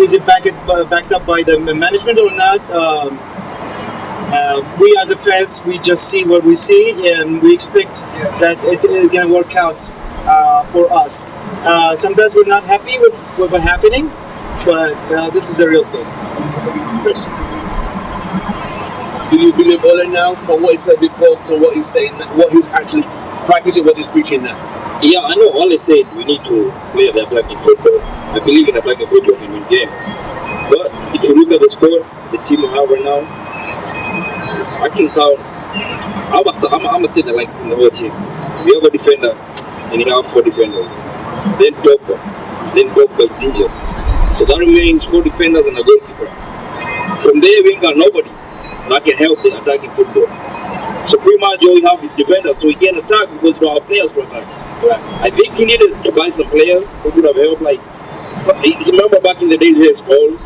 [SPEAKER 3] is it backed up by the management or not? We as a fans, we just see what we see, and we expect that it's gonna work out for us. Sometimes we're not happy with what's happening, but this is the real thing.
[SPEAKER 1] Chris, do you believe Ole now from what he said before to what he's saying, what he's actually practicing, what he's preaching now?
[SPEAKER 7] Yeah, I know Ole said we need to play the attacking football. I believe in attacking football in win games. But if you look at the score, the team we have right now, I can count. I'm a say that like from the whole team. We have a defender, and you have 4 defenders. Then Pogba is injured. So that remains 4 defenders and a goalkeeper. From there, we ain't got nobody that can help the attacking football. So pretty much all we have is defenders, so he can't attack because we don't have players to attack. Right. I think he needed to buy some players who could have helped. Like, remember back in the days we had Scholes,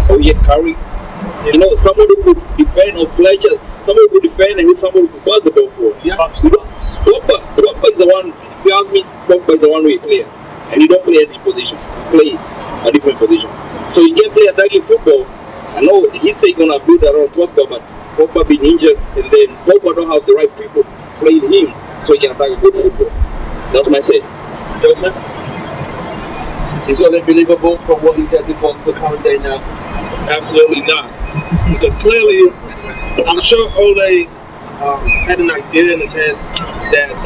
[SPEAKER 7] or we had Curry. Yeah. You know, someone who could defend, or Fletcher, someone who could defend, and someone who could pass the ball forward. Yeah. Pogba is the one. If you ask me, Pogba is the one-way player, and he don't play at this position. He plays a different position. So he can't play attacking football. I know he said he's gonna build around Pogba, but Pogba been injured, and then Pogba don't have the right people playing him, so he can attack a good football. That's my say.
[SPEAKER 1] Joseph, is Ole believable from what he said before the current day now?
[SPEAKER 4] Absolutely not, because clearly, I'm sure Ole had an idea in his head that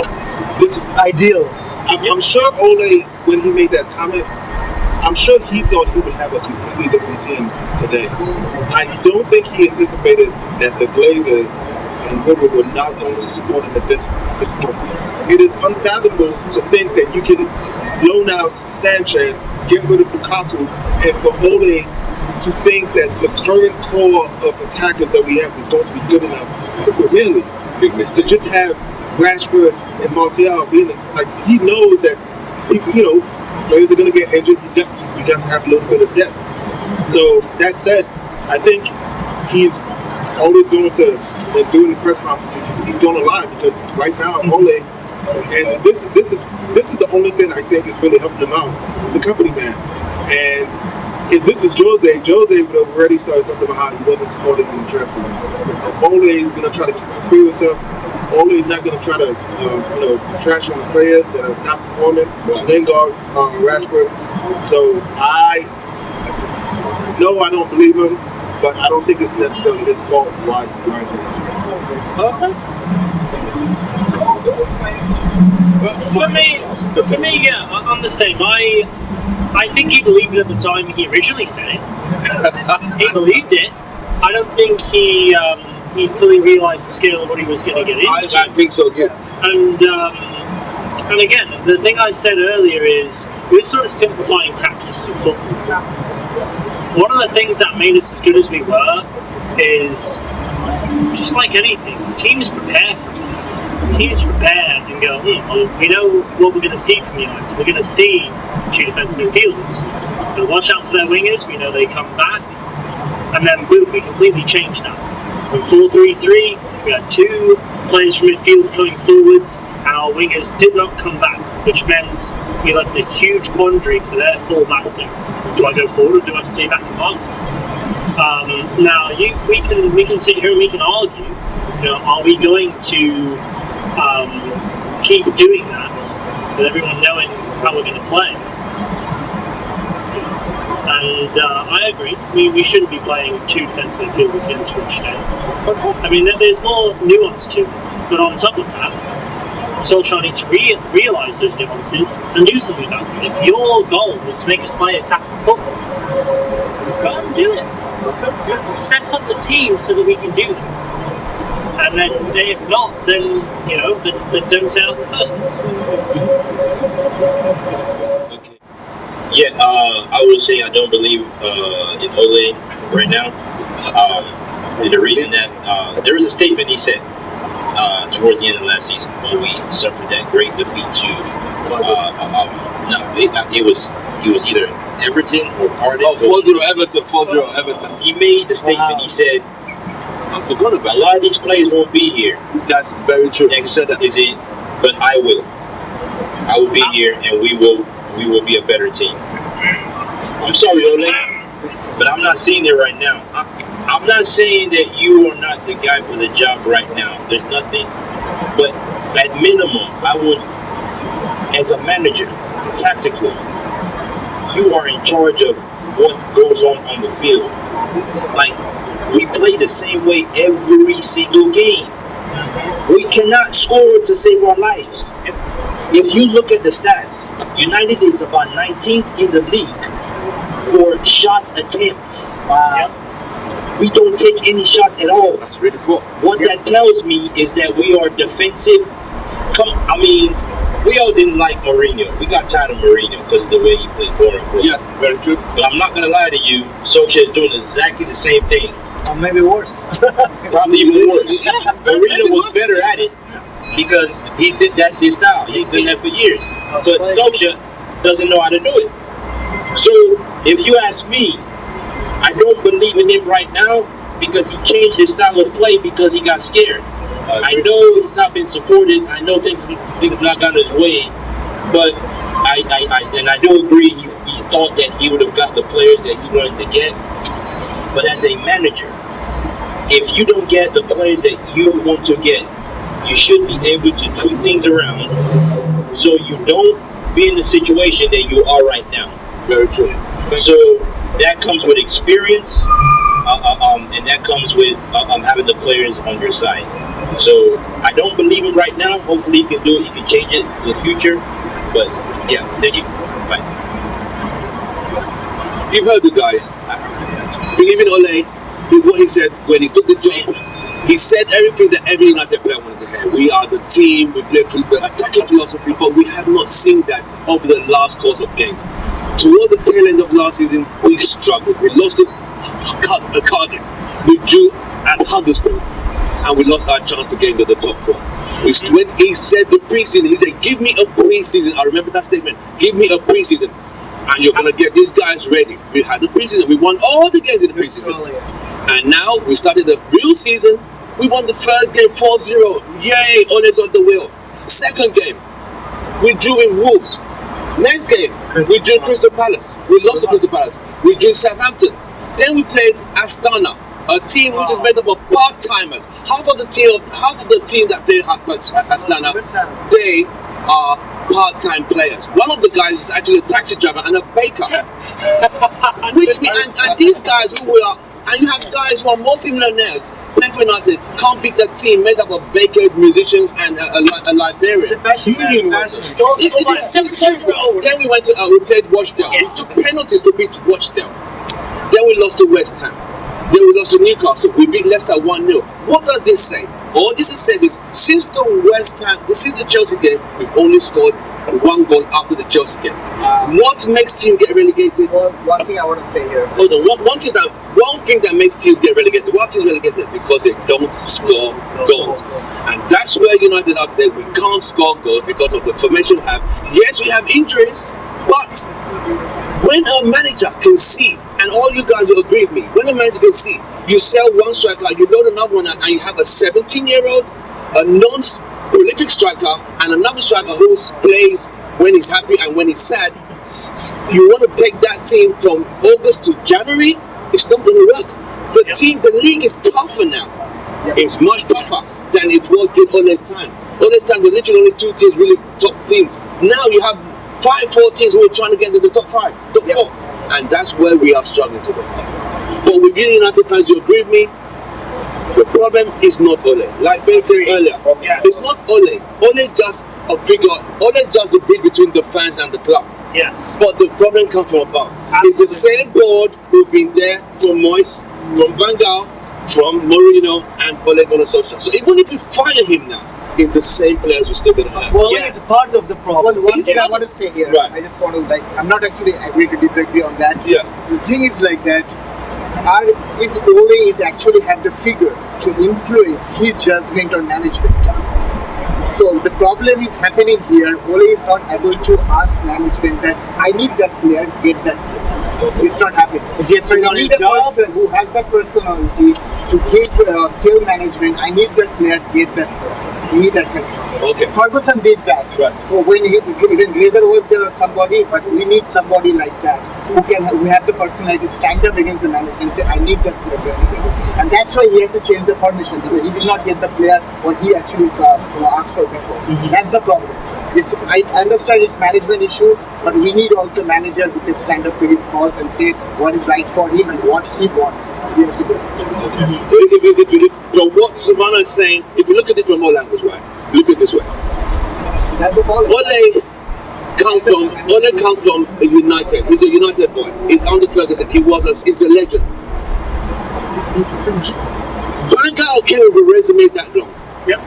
[SPEAKER 4] this is
[SPEAKER 3] ideal.
[SPEAKER 4] I'm sure Ole, when he made that comment, I'm sure he thought he would have a completely different team today. I don't think he anticipated that the Glazers and Woodward were not going to support him at this point. It is unfathomable to think that you can loan out Sanchez, get rid of Lukaku, and for Ole to think that the current core of attackers that we have is going to be good enough in the Premier League. Big mistake. To just have Rashford and Martial being this, like, he knows that, players are going to get injured. You got to have a little bit of depth. So that said, I think he's always going to, during the press conferences, he's going to lie, because right now Ole, and this is the only thing I think is really helping him out. He's a company man, and if this is Jose would have already started talking about how he wasn't supported in the draft. Ole is going to try to keep the spirits up. Ole is not going to try to, trash on the players that are not performing. Lingard, Rashford. So I don't believe him, but I don't think it's necessarily his fault why he's lying to us right now.
[SPEAKER 5] For me, yeah, I'm the same. I think he believed it at the time he originally said it. He believed it. I don't think he fully realised the scale of what he was going to get into.
[SPEAKER 1] I think so too.
[SPEAKER 5] And again, the thing I said earlier is we're sort of simplifying tactics of football. One of the things that made us as good as we were is, just like anything, teams prepare for this. Teams prepare and go, we know what we're going to see from United. We're going to see 2 defensive midfielders. We'll watch out for their wingers. We know they come back. And then, boom, we completely changed that. From 4-3-3, we had 2 players from midfield coming forwards, and our wingers did not come back, which meant we left a huge quandary for their full-backs to go. Do I go forward or do I stay back and mark? Now, we can sit here and we can argue, are we going to keep doing that with everyone knowing how we're going to play? And I agree, we shouldn't be playing 2 defensive midfielders against Rochdale. I mean, there's more nuance to it, but on top of that, Solskjaer needs to realise those nuances and do something about it. If your goal is to make us play attacking football, go and do it. Set up the team so that we can do that. And then, if not, then don't set up in the first place.
[SPEAKER 6] Okay. Yeah, I would say I don't believe in Ole right now. And the reason that there was a statement he said towards the end of last season when we suffered that great defeat to it was either Everton or Cardiff.
[SPEAKER 1] Oh, 4-0 Everton. 4-0 Everton.
[SPEAKER 6] He made the statement. He said,
[SPEAKER 1] I forgot about
[SPEAKER 6] a lot of these players won't be here.
[SPEAKER 1] That's very true.
[SPEAKER 6] Next is it, but I will be here, and we will be a better team. I'm sorry, Ole, but I'm not seeing it right now. I'm not saying that you are not the guy for the job right now. There's nothing, but at minimum, I would, as a manager, tactically, you are in charge of what goes on the field. Like, we play the same way every single game. We cannot score to save our lives. If you look at the stats, United is about 19th in the league for shot attempts.
[SPEAKER 5] Wow.
[SPEAKER 6] We don't take any shots at all.
[SPEAKER 1] That's really cool.
[SPEAKER 6] What that tells me is that we are defensive. We all didn't like Mourinho. We got tired of Mourinho because of the way he played boring football.
[SPEAKER 1] Yeah, very true.
[SPEAKER 6] But I'm not going to lie to you, Solskjaer is doing exactly the same thing.
[SPEAKER 3] Or maybe worse.
[SPEAKER 6] Probably even worse. Mourinho was better at it because that's his style. He's done that for years. But Solskjaer doesn't know how to do it. So if you ask me, I don't believe in him right now because he changed his style of play because he got scared. I know he's not been supported. I know things have not gone his way, but I do agree. He thought that he would have got the players that he wanted to get. But as a manager, if you don't get the players that you want to get, you should be able to tweak things around so you don't be in the situation that you are right now.
[SPEAKER 1] Very true.
[SPEAKER 6] So that comes with experience, and that comes with having the players on your side. So I don't believe him right now. Hopefully he can do it. He can change it for the future. But yeah, thank you. Bye.
[SPEAKER 1] You've heard the guys. Believe in Ole, what he said when he took the job. He said everything that every United player wanted to hear. We are the team. We play through the attacking philosophy, but we have not seen that over the last course of games. Towards the tail end of last season, we struggled. We lost to Cardiff. We drew at Huddersfield, and we lost our chance to get into the top four. He said the preseason. He said, "Give me a preseason." I remember that statement. Give me a preseason, and you're gonna get these guys ready. We had the preseason. We won all the games in the preseason, and now we started the real season. We won the first game 4-0. Yay! Ole's on the wheel. Second game, we drew in Wolves. Next game, we drew Crystal Palace. We lost to Crystal Palace. We drew Southampton. Then we played Astana, a team which is made up of part-timers. Half of the team that play Astana, they are part-time players. One of the guys is actually a taxi driver and a baker. and these guys who are, and you have guys who are multi-millionaires playing for United, can't beat a team made up of bakers, musicians, and a librarian. Then we went to we played Rochdale. We took penalties to beat Rochdale. Then we lost to West Ham. Then we lost to Newcastle. We beat Leicester 1-0. What does this say? All this is saying is since the Chelsea game, we've only scored one goal after the Chelsea game. What makes teams get relegated?
[SPEAKER 2] Well, one thing I want to say here.
[SPEAKER 1] Hold on. One thing that makes teams get relegated. Why teams relegated? Because they don't score goals. And that's where United are today. We can't score goals because of the formation we have. Yes, we have injuries, but when a manager can see, and all you guys will agree with me, when a manager can see, you sell one striker, you load another one, and you have a 17-year-old, a non-prolific striker, and another striker who plays when he's happy and when he's sad. You want to take that team from August to January? It's not going to work. The league is tougher now. Yep. It's much tougher than it was in Ole's time. Ole's time, there were literally only 2 teams, really top teams. Now you have 4 teams who are trying to get into the top 4. And that's where we are struggling today. But with you United fans, you agree with me? The problem is not Ole. Like Ben said earlier, it's not Ole. Ole's just a figure. Ole's just the bridge between the fans and the club.
[SPEAKER 5] Yes.
[SPEAKER 1] But the problem comes from above. It's the same board who've been there from Moyes, from Van Gaal, from Mourinho, and Ole Gunnar Solskjaer. So even if we fire him now, it's the same players we still going to hire.
[SPEAKER 3] Well, it's part of the problem.
[SPEAKER 2] Well, one thing I want to say here,
[SPEAKER 1] right.
[SPEAKER 2] I just want to I'm not actually agree to disagree on that.
[SPEAKER 1] Yeah.
[SPEAKER 2] The thing is like that, is Ole is actually have the figure to influence his judgment on management. So the problem is happening here. Ole is not able to ask management that I need that player, get that player. It's not happening.
[SPEAKER 3] Is he
[SPEAKER 2] So we
[SPEAKER 3] on
[SPEAKER 2] need
[SPEAKER 3] his
[SPEAKER 2] a
[SPEAKER 3] job?
[SPEAKER 2] person who has that personality to give tell management I need that player, get that player. We need that kind of person.
[SPEAKER 1] Okay.
[SPEAKER 2] Ferguson did that.
[SPEAKER 1] Right.
[SPEAKER 2] When even Glazer was there or somebody, but we need somebody like that who have the personality stand up against the management and say I need that player. And that's why he had to change the formation because he did not get the player what he actually asked for before. That's the problem. I understand it's management issue, but we need also a manager who can stand up to his cause and say what is right for him and what he wants. He has to do it.
[SPEAKER 1] If from what Savannah is saying, if you look at it from all angles, right? Look at it this way.
[SPEAKER 2] That's the problem.
[SPEAKER 1] Ole comes from a United. He's a United boy. He's under Ferguson. He's a legend. Van Gaal came with a resume that long.
[SPEAKER 5] Yep.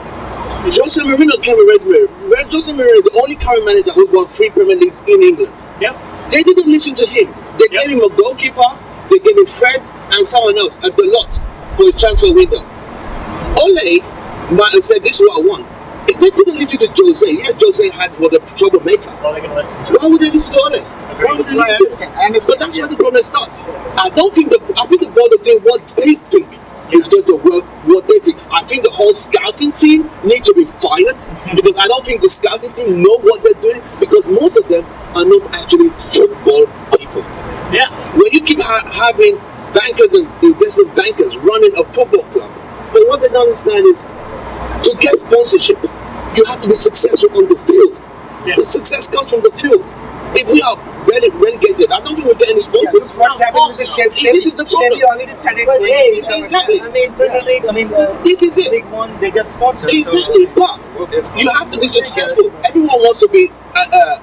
[SPEAKER 1] Jose Mourinho came with a resume. Jose Mourinho is the only current manager who's won 3 Premier Leagues in England.
[SPEAKER 5] Yep.
[SPEAKER 1] They didn't listen to him. They gave him a goalkeeper, they gave him Fred and someone else at the lot for the transfer window. Ole might have said, this is what I want. If they couldn't listen to Jose, yes, Jose was a troublemaker.
[SPEAKER 5] What are they going to listen to?
[SPEAKER 1] Why would they listen to Ole? Why would they listen to him?
[SPEAKER 2] I understand.
[SPEAKER 1] But that's where the problem starts. I think the board are doing what they think is just what they think. I think the whole scouting team need to be fired because I don't think the scouting team know what they're doing because most of them are not actually football people.
[SPEAKER 5] Yeah.
[SPEAKER 1] When you keep having bankers and investment bankers running a football club, but what they don't understand is to get sponsorship, you have to be successful on the field.
[SPEAKER 5] Yeah.
[SPEAKER 1] The success comes from the field. If we are relegated, I don't think we'll get any sponsors.
[SPEAKER 2] What's happening with the Chevy?
[SPEAKER 1] This is the problem.
[SPEAKER 2] Chevy already started
[SPEAKER 3] But hey,
[SPEAKER 2] playing.
[SPEAKER 1] Exactly.
[SPEAKER 3] I mean, Premier League. I mean,
[SPEAKER 1] This is it.
[SPEAKER 3] League One, they got sponsors.
[SPEAKER 1] Exactly, but you have to be successful. Everyone wants to be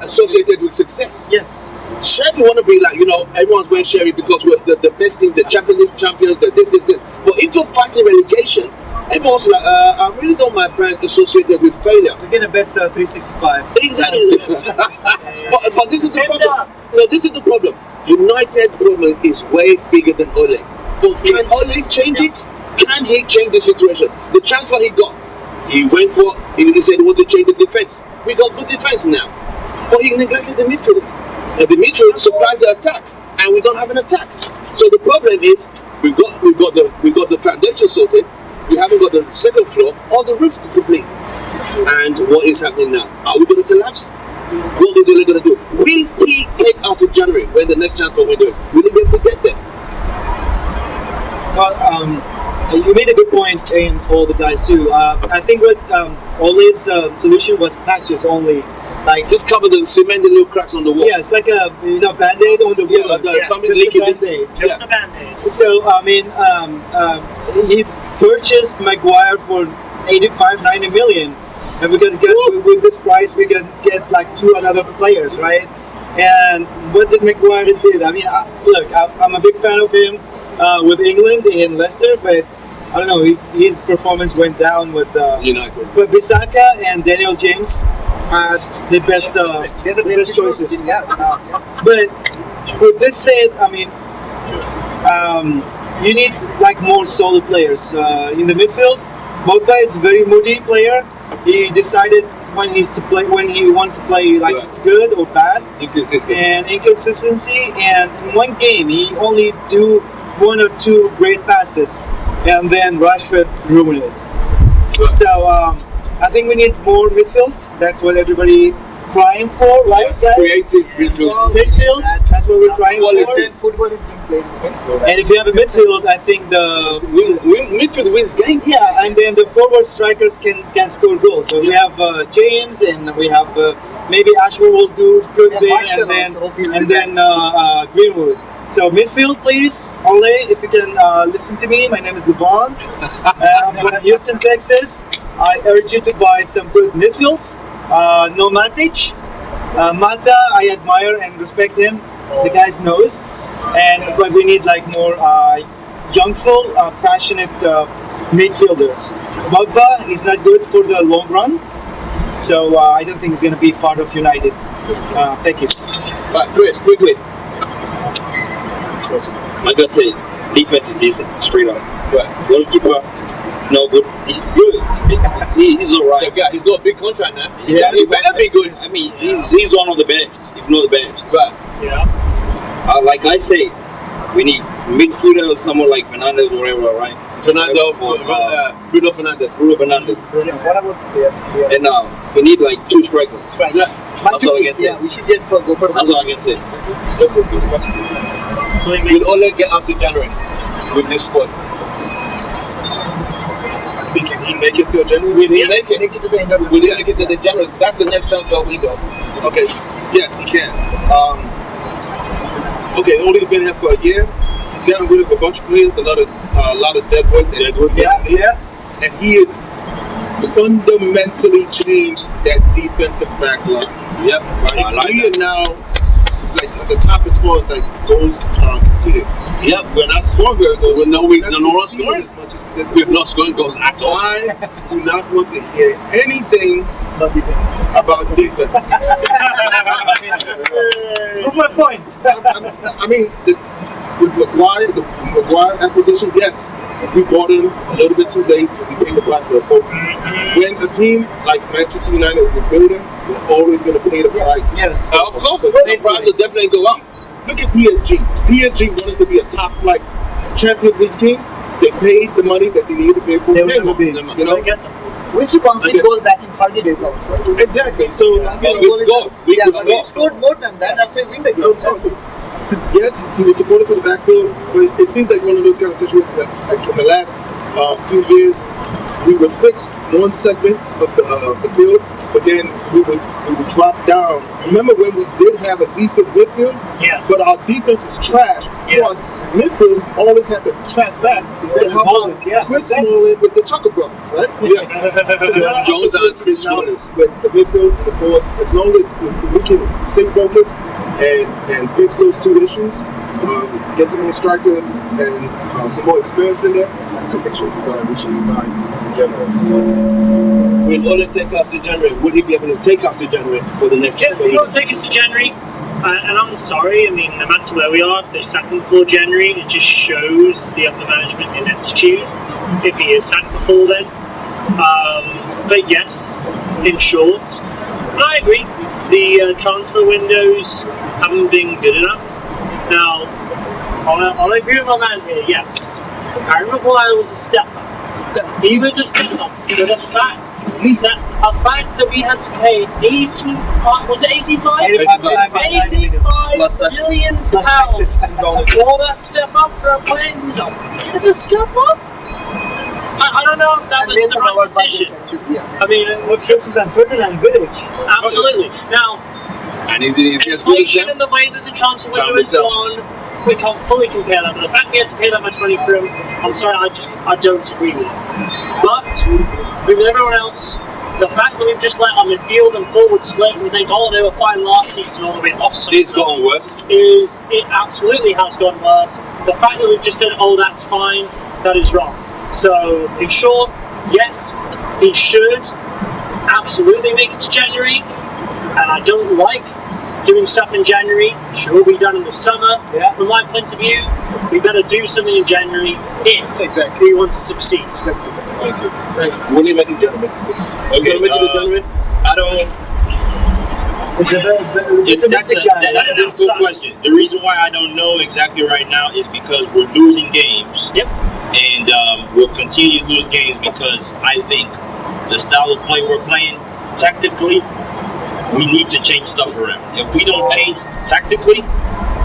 [SPEAKER 1] associated with success.
[SPEAKER 3] Yes.
[SPEAKER 1] Chevy want to be like, everyone's wearing Chevy because we're the best team, the Champions League champions, the this. But if you're fighting relegation, everyone's like, I really don't want my brand associated with failure.
[SPEAKER 3] We're gonna bet 365.
[SPEAKER 1] Exactly. but this is the problem. So this is the problem. United problem is way bigger than Ole. But can Ole change it? Can he change the situation? The transfer he got, he said he wanted to change the defense. We got good defense now. But he neglected the midfield. And the midfield supplies the attack. And we don't have an attack. So the problem is we got the foundation sorted. We haven't got the second floor or the roof to complete. And what is happening now? Are we going to collapse? What is Ole going to do? Will he take us to January when the next transfer window is? Will he be able to get there?
[SPEAKER 3] Well, you made a good point, and all the guys too. I think what Ole's solution was patches only. Like
[SPEAKER 1] just cover cement the little cracks on the wall.
[SPEAKER 3] Yeah, it's like a band-aid on the wall.
[SPEAKER 1] Yes, something's leaking.
[SPEAKER 5] Just a band-aid.
[SPEAKER 3] So I mean, he purchased Maguire for 85-90 million, and we're gonna get with this price we can get like 2 other players, right? And what did Maguire did? I mean, look, I'm a big fan of him with England in Leicester, but I don't know, his performance went down with
[SPEAKER 1] United.
[SPEAKER 3] But Bissaka and Daniel James are the best,
[SPEAKER 2] They're the best
[SPEAKER 3] choices.
[SPEAKER 2] Yeah.
[SPEAKER 3] But with this said, I mean, you need like more solid players in the midfield. Pogba is a very moody player. He decided when he wants to play like good or bad.
[SPEAKER 1] Inconsistent.
[SPEAKER 3] And inconsistency. And in one game, he only do 1 or 2 great passes, and then Rashford ruined it.
[SPEAKER 1] Right.
[SPEAKER 3] So I think we need more midfields. That's what everybody crying for, right?
[SPEAKER 1] Yes, creative midfield.
[SPEAKER 3] Midfields. That's what we're crying
[SPEAKER 1] Quality.
[SPEAKER 3] for.
[SPEAKER 2] Football is being played in midfield.
[SPEAKER 3] And if you have a midfield, I think
[SPEAKER 1] Midfield wins games.
[SPEAKER 3] yeah, and then the forward strikers can score goals. So we have James, and we have maybe Ashworth will do good
[SPEAKER 2] Yeah,
[SPEAKER 3] there,
[SPEAKER 2] Marshall
[SPEAKER 3] and
[SPEAKER 2] also, he'll
[SPEAKER 3] then
[SPEAKER 2] be back.
[SPEAKER 3] Greenwood. So midfield, please, Ole, if you can listen to me. My name is Levon. I'm from Houston, Texas. I urge you to buy some good midfields. No Matic. Mata, I admire and respect him. The guy knows. But we need like more youngful, passionate midfielders. Pogba is not good for the long run. So I don't think he's going to be part of United. Thank you.
[SPEAKER 1] Right, Chris, quickly.
[SPEAKER 7] Like I said, Defense is decent, straight up.
[SPEAKER 1] Right.
[SPEAKER 7] Goalkeeper is no good. He's good. He's alright.
[SPEAKER 1] Yeah, he's got a big contract now.
[SPEAKER 3] Yeah,
[SPEAKER 1] He better be good.
[SPEAKER 7] I mean, he's one of the best, if not the best.
[SPEAKER 1] Right.
[SPEAKER 5] Yeah.
[SPEAKER 7] Like I say, we need midfielder, someone like Fernandez or whatever, right?
[SPEAKER 1] Bruno Fernandes.
[SPEAKER 7] Bruno Fernandez.
[SPEAKER 2] Yeah, what about yes,
[SPEAKER 7] And we need like 2 strikers.
[SPEAKER 2] right.
[SPEAKER 1] Yeah.
[SPEAKER 7] That's all I can say.
[SPEAKER 2] Yeah, we should go for
[SPEAKER 7] That's all I can say.
[SPEAKER 4] That's a good question.
[SPEAKER 1] We'll only get us to January with this squad.
[SPEAKER 4] Can he make it till January?
[SPEAKER 1] We didn't make it.
[SPEAKER 2] Make it to the end of the
[SPEAKER 1] We didn't
[SPEAKER 2] season.
[SPEAKER 1] make it to the January. That's the next transfer window.
[SPEAKER 4] Okay, yes, he can. Okay, Ole's been here for a year. He's gotten rid of a bunch of players, a lot of dead wood.
[SPEAKER 3] Yeah.
[SPEAKER 4] And he has fundamentally changed that defensive back line.
[SPEAKER 1] Yep.
[SPEAKER 4] Right?
[SPEAKER 1] I like
[SPEAKER 4] We
[SPEAKER 1] that.
[SPEAKER 4] are now like at the top as far as like goals conceded.
[SPEAKER 1] Yep.
[SPEAKER 4] We're not scoring very goals.
[SPEAKER 1] We're not
[SPEAKER 4] conceding
[SPEAKER 1] scoring.
[SPEAKER 4] as much as we did
[SPEAKER 1] We have not scored goals at all.
[SPEAKER 4] I do not want to hear anything about defense.
[SPEAKER 3] Prove my point.
[SPEAKER 4] I mean, with the McGuire acquisition, yes, we bought him a little bit too late and we paid the price for it. But when a team like Manchester United is rebuilding, we're always going to pay the price.
[SPEAKER 3] Yes.
[SPEAKER 1] Of course, the price will definitely go up.
[SPEAKER 4] Look at PSG. PSG wanted to be a top flight Champions League team. They paid the money that they needed to pay for.
[SPEAKER 3] They will be.
[SPEAKER 4] You know?
[SPEAKER 5] I get them.
[SPEAKER 2] We used to concede goal back in Fergie days also.
[SPEAKER 4] Exactly. So
[SPEAKER 1] But we scored. We could
[SPEAKER 2] but we
[SPEAKER 1] score.
[SPEAKER 2] scored more than that. That's why we win the game. That's it.
[SPEAKER 4] yes, he was supported for the backfield, but it seems like one of those kind of situations that, like in the last few years, we would fix one segment of the field, but then we would drop down. Remember when we did have a decent midfield,
[SPEAKER 5] Yes.
[SPEAKER 4] but our defense was trash,
[SPEAKER 5] Yes.
[SPEAKER 4] so our midfields always had to track back to help
[SPEAKER 3] Hold
[SPEAKER 4] out
[SPEAKER 3] it, yeah,
[SPEAKER 4] Chris
[SPEAKER 3] exactly.
[SPEAKER 4] Smalling with the Chucker brothers, right?
[SPEAKER 1] Yeah.
[SPEAKER 4] So now our
[SPEAKER 1] Jones and
[SPEAKER 4] situation
[SPEAKER 1] Chris
[SPEAKER 4] now
[SPEAKER 1] Smalling.
[SPEAKER 4] with the midfield and the forwards, as long as we can stay focused and fix those 2 issues, get some more strikers and some more experience in there, I think we should be fine in general.
[SPEAKER 1] Will only take us to January. Would he be able to take us to January for the next
[SPEAKER 5] Yeah, it'll take us to January, and I'm sorry. I mean, no matter where we are, if they sack him before January, it just shows the upper management ineptitude. If he is sacked before then, but yes, in short, I agree. The transfer windows haven't been good enough. Now, I'll agree with my man here. Yes, Harry Maguire was a step up. He was a step up, but the fact that we had to pay 85, was it 85? 85 million
[SPEAKER 3] Plus
[SPEAKER 5] pounds
[SPEAKER 3] taxes and bonuses.
[SPEAKER 5] for all that step up for a player who's a step up. I don't know if that
[SPEAKER 2] And
[SPEAKER 5] was
[SPEAKER 2] based
[SPEAKER 5] the
[SPEAKER 2] on
[SPEAKER 5] right
[SPEAKER 2] our
[SPEAKER 5] decision.
[SPEAKER 2] budget, actually, yeah.
[SPEAKER 5] I mean,
[SPEAKER 3] What's different than Ferdinand Vidic?
[SPEAKER 5] absolutely. Now,
[SPEAKER 1] And is he as good as
[SPEAKER 5] inflation
[SPEAKER 1] them?
[SPEAKER 5] and the way that the transfer
[SPEAKER 1] Time
[SPEAKER 5] window is
[SPEAKER 1] will tell.
[SPEAKER 5] gone, we can't fully compare that. But the fact we had to pay that much money for him, I'm sorry, I don't agree with it. But with everyone else, the fact that we've just let our midfield and forward slip and think, oh, they were fine last season, all the way awesome.
[SPEAKER 1] It's gotten worse.
[SPEAKER 5] It absolutely has gone worse. The fact that we've just said, oh, that's fine, that is wrong. So, in short, yes, he should absolutely make it to January, and I don't like doing stuff in January. It should all be done in the summer.
[SPEAKER 3] Yeah.
[SPEAKER 5] From my point of view, we better do something in January if
[SPEAKER 2] Exactly.
[SPEAKER 5] we want to succeed.
[SPEAKER 2] Exactly.
[SPEAKER 1] Thank you. Will he make it January?
[SPEAKER 6] Okay,
[SPEAKER 1] Make it to January?
[SPEAKER 6] I don't.
[SPEAKER 3] It's a very
[SPEAKER 6] That's
[SPEAKER 3] pessimistic guy.
[SPEAKER 6] a difficult question. The reason why I don't know exactly right now is because we're losing games.
[SPEAKER 5] Yep.
[SPEAKER 6] And we'll continue to lose games because I think the style of play we're playing, tactically, we need to change stuff around. If we don't change tactically,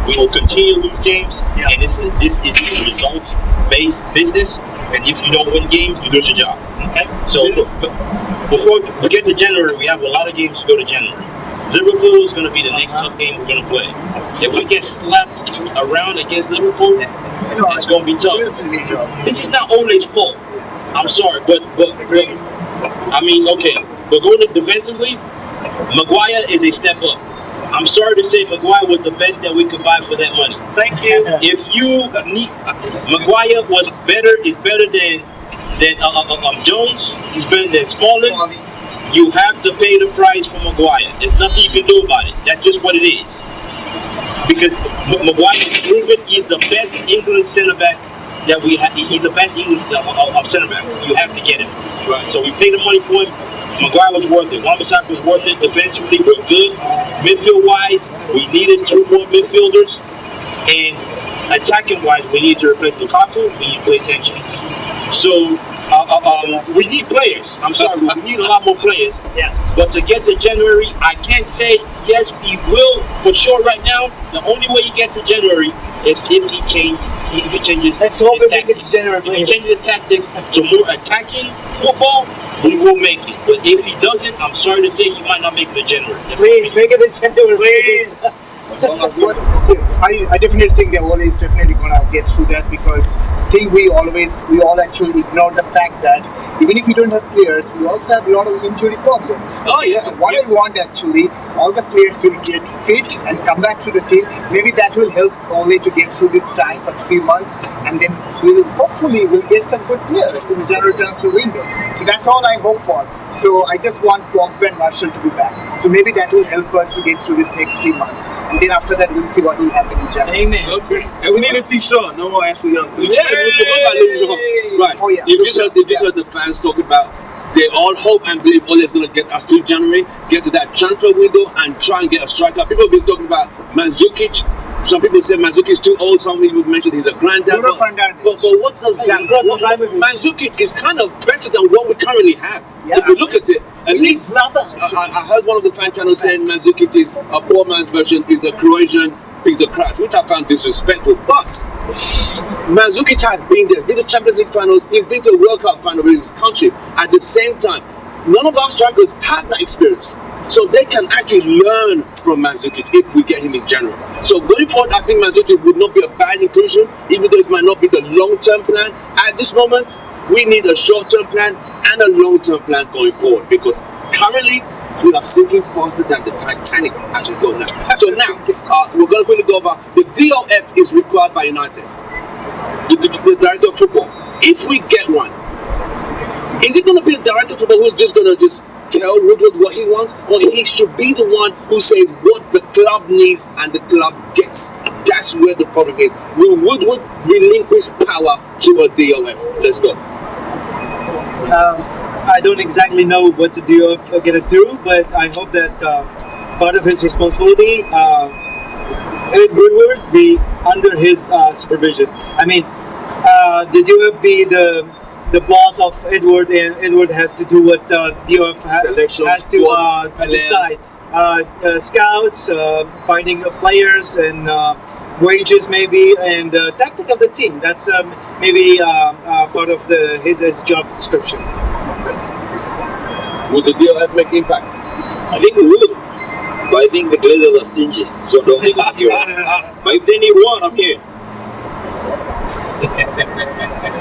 [SPEAKER 6] we will continue to lose games.
[SPEAKER 5] Yeah.
[SPEAKER 6] And this is a results-based business. And if you don't win games, you lose your job.
[SPEAKER 5] Okay.
[SPEAKER 6] So before we get to January, we have a lot of games to go to January. Liverpool is going to be the next tough game we're going to play. If we get slapped around against Liverpool, it's going to be tough. This is not Ole's fault. I'm sorry, but I mean, okay, but going to defensively, Maguire is a step up. I'm sorry to say Maguire was the best that we could buy for that money.
[SPEAKER 5] Thank you.
[SPEAKER 6] If you need Maguire is better than Jones. He's better than Smalling. You have to pay the price for Maguire. There's nothing you can do about it. That's just what it is. Because Maguire has proven he's the best England centre back that we have. He's the best English center back. You have to get him.
[SPEAKER 1] Right.
[SPEAKER 6] So we paid the money for him. Maguire was worth it. Wan-Bissaka was worth it. Defensively, we're good. Midfield-wise, we needed 2 more midfielders. And attacking-wise, we need to replace Lukaku. We need to replace Sanchez. So we need players. I'm sorry, we need a lot more players.
[SPEAKER 5] Yes.
[SPEAKER 6] But to get to January, I can't say yes, he will for sure right now. The only way he gets to January is if he changes
[SPEAKER 3] Let's hope
[SPEAKER 6] his
[SPEAKER 3] we make it to
[SPEAKER 6] tactics.
[SPEAKER 3] January,
[SPEAKER 6] If he
[SPEAKER 3] please.
[SPEAKER 6] changes his tactics to more attacking football, we will make it. But if he doesn't, I'm sorry to say he might not make it to January.
[SPEAKER 3] Please make it in January,
[SPEAKER 5] Please.
[SPEAKER 2] But yes, I definitely think that Ole is definitely gonna get through that, because I think we all actually ignore the fact that even if we don't have players, we also have a lot of injury problems.
[SPEAKER 1] Oh, yeah.
[SPEAKER 2] So what I want actually, all the players will get fit and come back to the team. Maybe that will help Ole to get through this time for 3 months, and then hopefully we'll get some good players in the January transfer window. So that's all I hope for. So I just want Pogba and Marshall to be back. So maybe that will help us to get through this next 3 months. And then after that, we'll see what will happen in January.
[SPEAKER 3] Amen.
[SPEAKER 1] Okay.
[SPEAKER 4] And we need to see Shaw. No more Ashley Young.
[SPEAKER 1] Yeah, we forgot about Luke Shaw. Right.
[SPEAKER 2] Oh, yeah.
[SPEAKER 1] You just heard the fans talking about they all hope and believe Ole is going to get us to January, get to that transfer window, and try and get a striker. People have been talking about Mandzukic. Some people say Mandzukic is too old. Some people mentioned he's a granddad.
[SPEAKER 2] Bruno
[SPEAKER 1] But
[SPEAKER 2] Fernandes.
[SPEAKER 1] what does that?
[SPEAKER 3] Ibrahimovic.
[SPEAKER 1] Mandzukic is kind of better than what we currently have.
[SPEAKER 2] Yeah.
[SPEAKER 1] If you look at it, at
[SPEAKER 2] We need
[SPEAKER 1] least
[SPEAKER 2] Zlatan.
[SPEAKER 1] I heard one of the fan channels saying Mandzukic is a poor man's version, is a Croatian Peter Crouch, which I found disrespectful. But Mandzukic has been there. He's been to Champions League finals. He's been to a World Cup final with his country. At the same time, none of our strikers have that experience. So they can actually learn from Mandzukic if we get him in January. So going forward, I think Mandzukic would not be a bad inclusion, even though it might not be the long-term plan. At this moment, we need a short-term plan and a long-term plan going forward, because currently we are sinking faster than the Titanic as we go now. So now, we're going to quickly go over. The DOF is required by United, the director of football. If we get one, is it going to be the director of football who's just going to just tell Woodward what he wants, or he should be the one who says what the club needs and the club gets? That's where the problem is. Will Woodward relinquish power to a DOF? Let's go.
[SPEAKER 3] I don't exactly know what the DOF are gonna do, but I hope that part of his responsibility, Ed Woodward, be under his supervision. I mean, the DOF be the boss of Edward, and Edward has to do what DOF
[SPEAKER 1] Selection,
[SPEAKER 3] has to
[SPEAKER 1] squad,
[SPEAKER 3] decide. Scouts, finding players, and wages maybe, and tactic of the team. That's maybe part of his job description.
[SPEAKER 1] Would the DOF make impact?
[SPEAKER 7] I think we would. But I think the Glazers are stingy, so don't think I'm here. But if they need one, I'm here.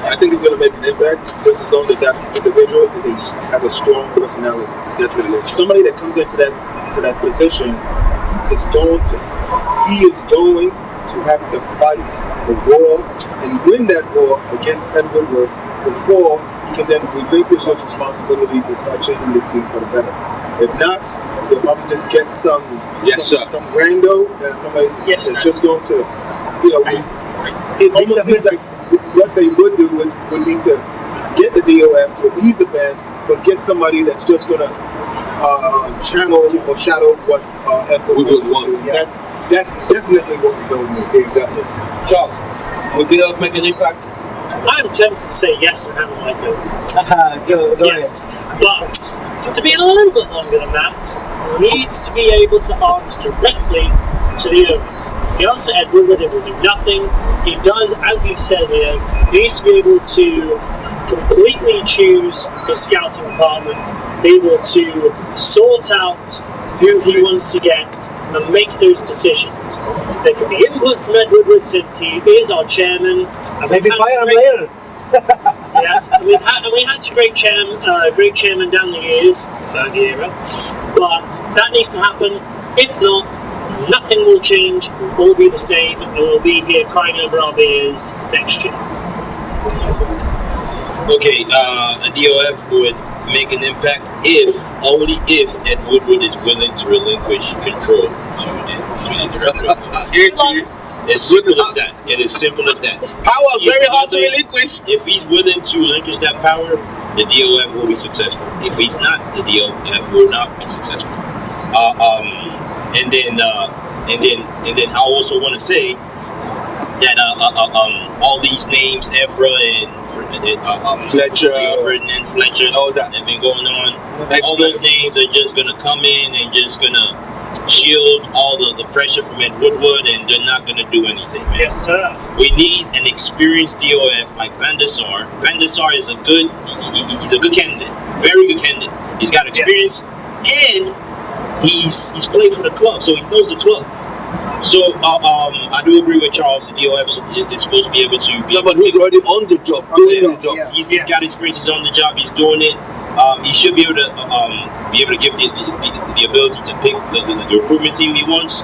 [SPEAKER 4] I think it's going to make an impact, just as long as that individual has a strong personality.
[SPEAKER 1] Definitely.
[SPEAKER 4] Somebody that comes into that position is going to have to fight the war and win that war against Ed Woodward before he can then relinquish those responsibilities and start changing this team for the better. If not, they'll probably just get some rando and somebody that's just going to, it almost seems like what they would do would be to get the DOF to appease the fans, but get somebody that's just going to channel or shadow what Ed Woodward wants.
[SPEAKER 1] Yeah.
[SPEAKER 4] That's definitely what we don't need.
[SPEAKER 1] Exactly. Charles, would DOF make an impact?
[SPEAKER 5] I'm tempted to say yes and hand my go.
[SPEAKER 3] Go
[SPEAKER 5] Yes, but to be a little bit longer than that, needs to be able to answer directly to the owners. The answer Ed Woodward will do nothing. He does, as you said, Leo, he needs to be able to completely choose his scouting department, be able to sort out who he wants to get and make those decisions. There can be input from Ed Woodward since he is our chairman. And
[SPEAKER 3] Maybe fire him later.
[SPEAKER 5] Yes, and we had some great chairman down the years, Fergie era, but that needs to happen. If not, nothing will change. We'll all be the same, and we'll be here crying over our beers next year.
[SPEAKER 6] Okay, a DOF would make an impact only if Ed Woodward is willing to relinquish control to the director of football. As simple as that. It is simple as that.
[SPEAKER 1] Power is very hard to relinquish.
[SPEAKER 6] If he's willing to relinquish that power, the DOF will be successful. If he's not, the DOF will not be successful. And then I also want to say that all these names, Evra and
[SPEAKER 1] Fletcher,
[SPEAKER 6] Ferdinand Fletcher,
[SPEAKER 1] all that
[SPEAKER 6] have been going on.
[SPEAKER 1] Express.
[SPEAKER 6] All those names are just gonna come in and just gonna shield all the pressure from Ed Woodward, and they're not gonna do anything, man.
[SPEAKER 5] Yes, sir.
[SPEAKER 6] We need an experienced DOF like Van der Sar. Van der Sar is he's a good candidate, very good candidate. He's got experience, and he's played for the club, so he knows the club. So I do agree with Charles. The DOF is supposed to be able to be
[SPEAKER 1] someone who's already on the job, doing the job.
[SPEAKER 2] Yeah.
[SPEAKER 6] He's got experience. He's on the job. He's doing it. He should be able to give the ability to pick the recruitment team he wants,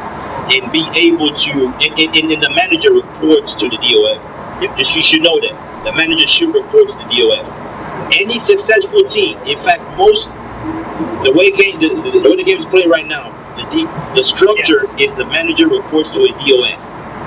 [SPEAKER 6] and be able to. And the manager reports to the DOF. You should know that the manager should report to the DOF. Any successful team, in fact, the way the game is played right now, the structure is the manager reports to a DOF.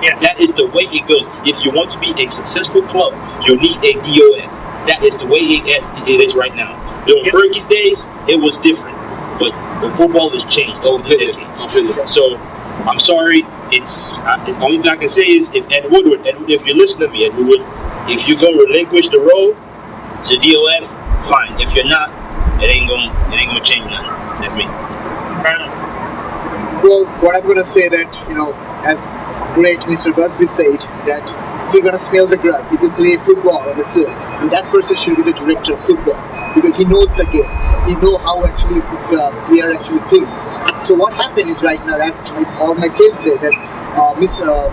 [SPEAKER 5] Yes.
[SPEAKER 6] That is the way it goes. If you want to be a successful club, you need a DOF. That is the way it is right now. During Fergie's days, it was different, but the football has changed over the decades. So, I'm sorry. The only thing I can say is if Ed Woodward, if you listen to me, Ed Woodward, if you're gonna relinquish the role to DOF, fine. If you're not, it ain't gonna change nothing. That's me.
[SPEAKER 5] Fair enough.
[SPEAKER 2] Well, what I'm gonna say that, as great Mr. Busby said, that if you're gonna smell the grass, if you play football on the field, and that person should be the director of football, because he knows the game. He knows how actually the player actually thinks. So what happened is right now, as all my friends say, that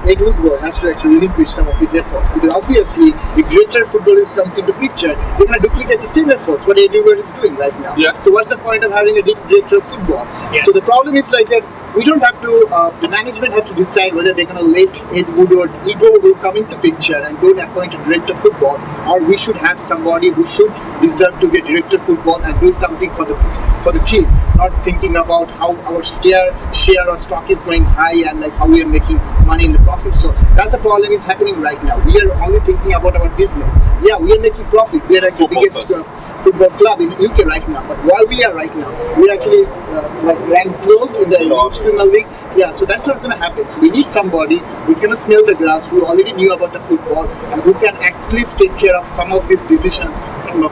[SPEAKER 2] Ed Woodward has to actually relinquish some of his efforts, because obviously if director of football comes into picture, they're going to duplicate the same efforts what Ed Woodward is doing right now.
[SPEAKER 1] Yeah.
[SPEAKER 2] So what's the point of having a director of football?
[SPEAKER 5] Yes.
[SPEAKER 2] So the problem is like that we don't have to, the management have to decide whether they're going to let Ed Woodward's ego will come into picture and don't appoint a director of football, or we should have somebody who should deserve to be a director of football and do something for the team, not thinking about how our share or stock is going high and like how we are making money in the profit. So that's the problem is happening right now. We are only thinking about our business. Yeah, we are making profit. We are like the biggest football club in the UK right now. But where we are right now, we're actually ranked 12 in the English Premier League. Yeah, so that's not going to happen. So we need somebody who's going to smell the grass, who already knew about the football, and who can at least take care of some of these decisions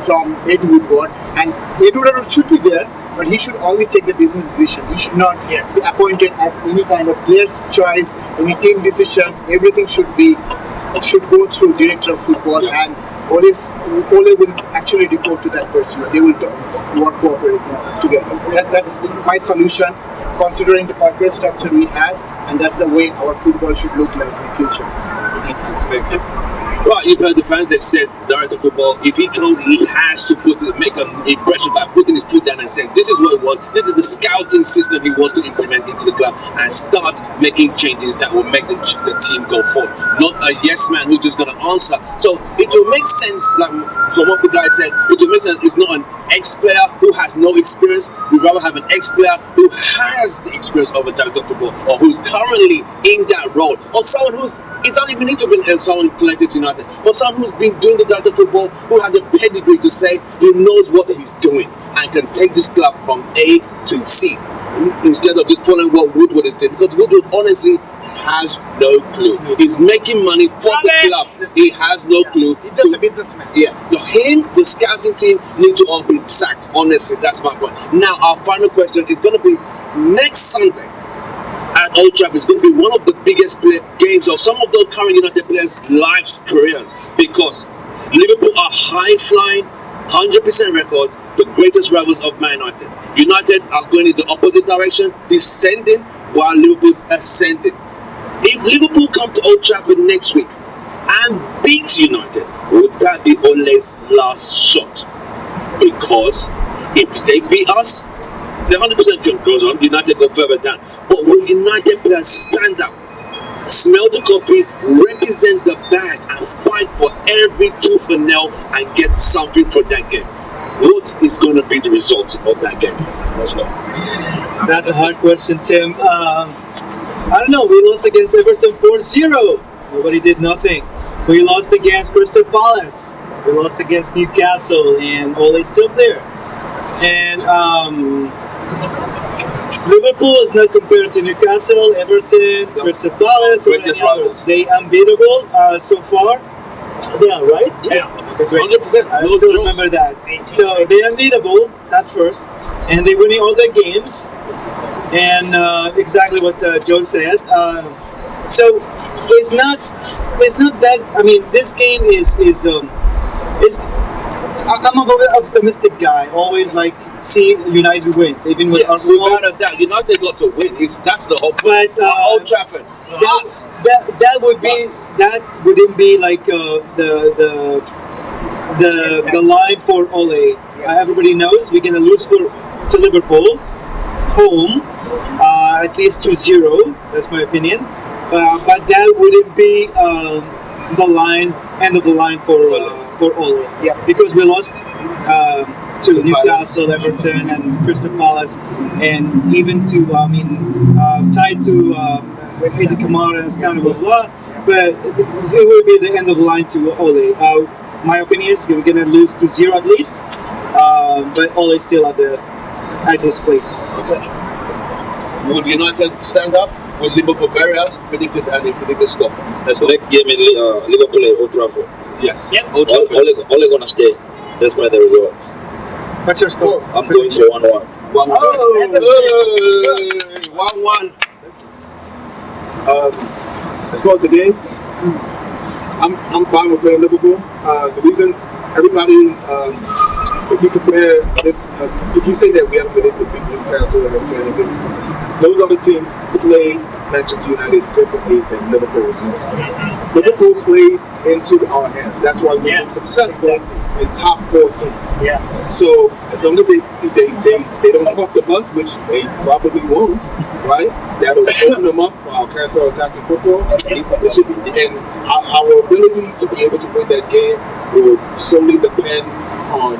[SPEAKER 2] from Ed Woodward. And Ed Woodward should be there, but he should only take the business decision. He should not be appointed as any kind of player's choice, any team decision. Everything should go through director of football, and Ole will actually report to that person. They will cooperate together. That's my solution, considering the corporate structure we have, and that's the way our football should look like in the future.
[SPEAKER 1] Thank you. Right, you've heard the fans. They've said director of football, if he comes, he has to make an impression by putting his foot down and saying, this is what it was, this is the scouting system he wants to implement into the club, and start making changes that will make the team go forward. Not a yes man who's just going to answer. So it will make sense, like from what the guy said, it will make sense. It's not an ex-player who has no experience. We'd rather have an ex-player who has the experience of a director of football, or who's currently in that role, or someone it doesn't even need to be someone connected to United, but someone who's been doing the director of football, who has a pedigree to say he knows what he's doing and can take this club from A to C, instead of just following what Woodward is doing, because Woodward honestly has no clue. He's making money for the club. He has no clue.
[SPEAKER 2] He's just a businessman.
[SPEAKER 1] Yeah. The scouting team need to all be sacked. Honestly, that's my point. Now, our final question is going to be next Sunday at Old Trafford. Is going to be one of the biggest games of some of the current United players' lives, careers, because Liverpool are high-flying, 100% record, the greatest rivals of Man United. United are going in the opposite direction, descending, while Liverpool's ascending. If Liverpool come to Old Trafford next week and beat United, would that be Ole's last shot? Because if they beat us, the 100% goes on, United go further down. But will United players stand up, smell the coffee, represent the badge, and fight for every tooth and nail and get something for that game? What is going to be the result of that game? Let's go.
[SPEAKER 3] That's a hard question, Tim. I don't know. We lost against Everton 4-0. Nobody did nothing. We lost against Crystal Palace. We lost against Newcastle, and Ole's still there. And Liverpool is not compared to Newcastle, Everton, Crystal Palace, and many others. They unbeatable so far. Yeah, right?
[SPEAKER 1] Yeah.
[SPEAKER 3] That's right.
[SPEAKER 1] 100%.
[SPEAKER 3] I still remember that. So they unbeatable. That's first, and they winning all their games. And exactly what Joe said. So it's not that. I mean, this game is. I'm a very optimistic guy. Always like see United wins, even with Arsenal.
[SPEAKER 1] Without a doubt, United got to win. That's the whole point.
[SPEAKER 3] But
[SPEAKER 1] Old Trafford.
[SPEAKER 3] That wouldn't be like the line for Ole. Everybody knows we're gonna lose to Liverpool home, at least 2-0. That's my opinion. But that wouldn't be the end of the line for Ole.
[SPEAKER 2] Yeah.
[SPEAKER 3] Because we lost to Newcastle, Everton, and Crystal Palace, and even to tied to Easy Kamara and Stan blah blah. But it will be the end of the line to Ole. My opinion is we're gonna lose to 0 at least, but Ole is still at his place.
[SPEAKER 1] Okay. Would United stand up? Would Liverpool bury us? Predicted score. Let's go.
[SPEAKER 7] Next game in Liverpool at Old Trafford.
[SPEAKER 1] Yes.
[SPEAKER 5] Yep.
[SPEAKER 1] Old Trafford.
[SPEAKER 7] Ole gonna stay. That's why the results.
[SPEAKER 3] What's your score?
[SPEAKER 7] I'm going for 1-1.
[SPEAKER 1] 1-1.
[SPEAKER 2] that's
[SPEAKER 1] 1-1.
[SPEAKER 4] As far as the game, I'm fine with playing Liverpool. The reason everybody, if you compare this, if you say that we haven't been able to beat Newcastle or anything, those other teams play Manchester United differently than Liverpool is going to play. Liverpool plays into our hand. That's why we've been successful in top 4 teams.
[SPEAKER 5] Yes.
[SPEAKER 4] So as long as they don't park the bus, which they probably won't, right? That'll open them up for our counter-attacking football. And our ability to be able to win that game will solely depend on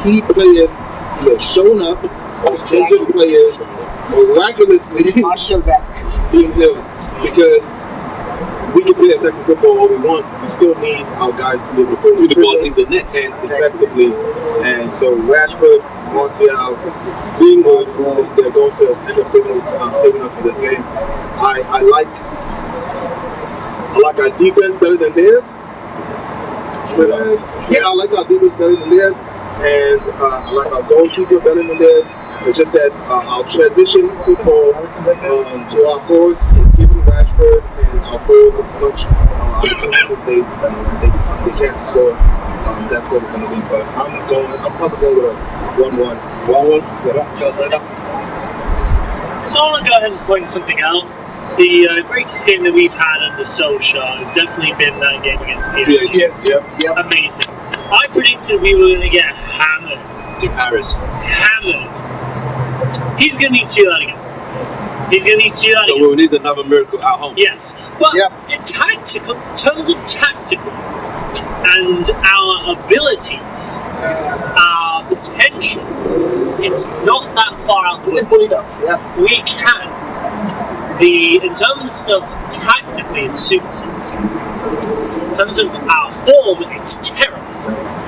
[SPEAKER 4] key players either showing up or injured players miraculously
[SPEAKER 2] Marshall back.
[SPEAKER 4] being healed. Because we can play attacking football all we want, we still need our guys to be able to put
[SPEAKER 1] the ball in the net
[SPEAKER 4] and effectively. And so Rashford, Martial, Greenwood, they're going to end up saving us in this game. I like our defense better than theirs. Yeah, I like our defense better than theirs, and I like our goalkeeper better than theirs. It's just that our transition football to our forwards, giving Rashford and our forwards as much opportunities as they can to score. That's what we're going to be. But I'm probably going with a 1-1.
[SPEAKER 1] 1-1. Yeah.
[SPEAKER 5] So I want to go ahead and point something out. The greatest game that we've had under Solskjaer has definitely been that game against PSG.
[SPEAKER 2] Yes. Yep.
[SPEAKER 5] Amazing. I predicted we were going to get hammered.
[SPEAKER 1] In Paris.
[SPEAKER 5] Hammered. He's going to need to do that again. He's going to need to do that
[SPEAKER 1] So
[SPEAKER 5] again.
[SPEAKER 1] we'll need another miracle at home.
[SPEAKER 5] Yes. But
[SPEAKER 2] Yep.
[SPEAKER 5] in terms of tactical and our abilities, our potential, it's not that far out the
[SPEAKER 2] We can
[SPEAKER 5] way.
[SPEAKER 2] pull it off. Yeah.
[SPEAKER 5] We can. In terms of tactically, it suits us. In terms of our form, it's terrible.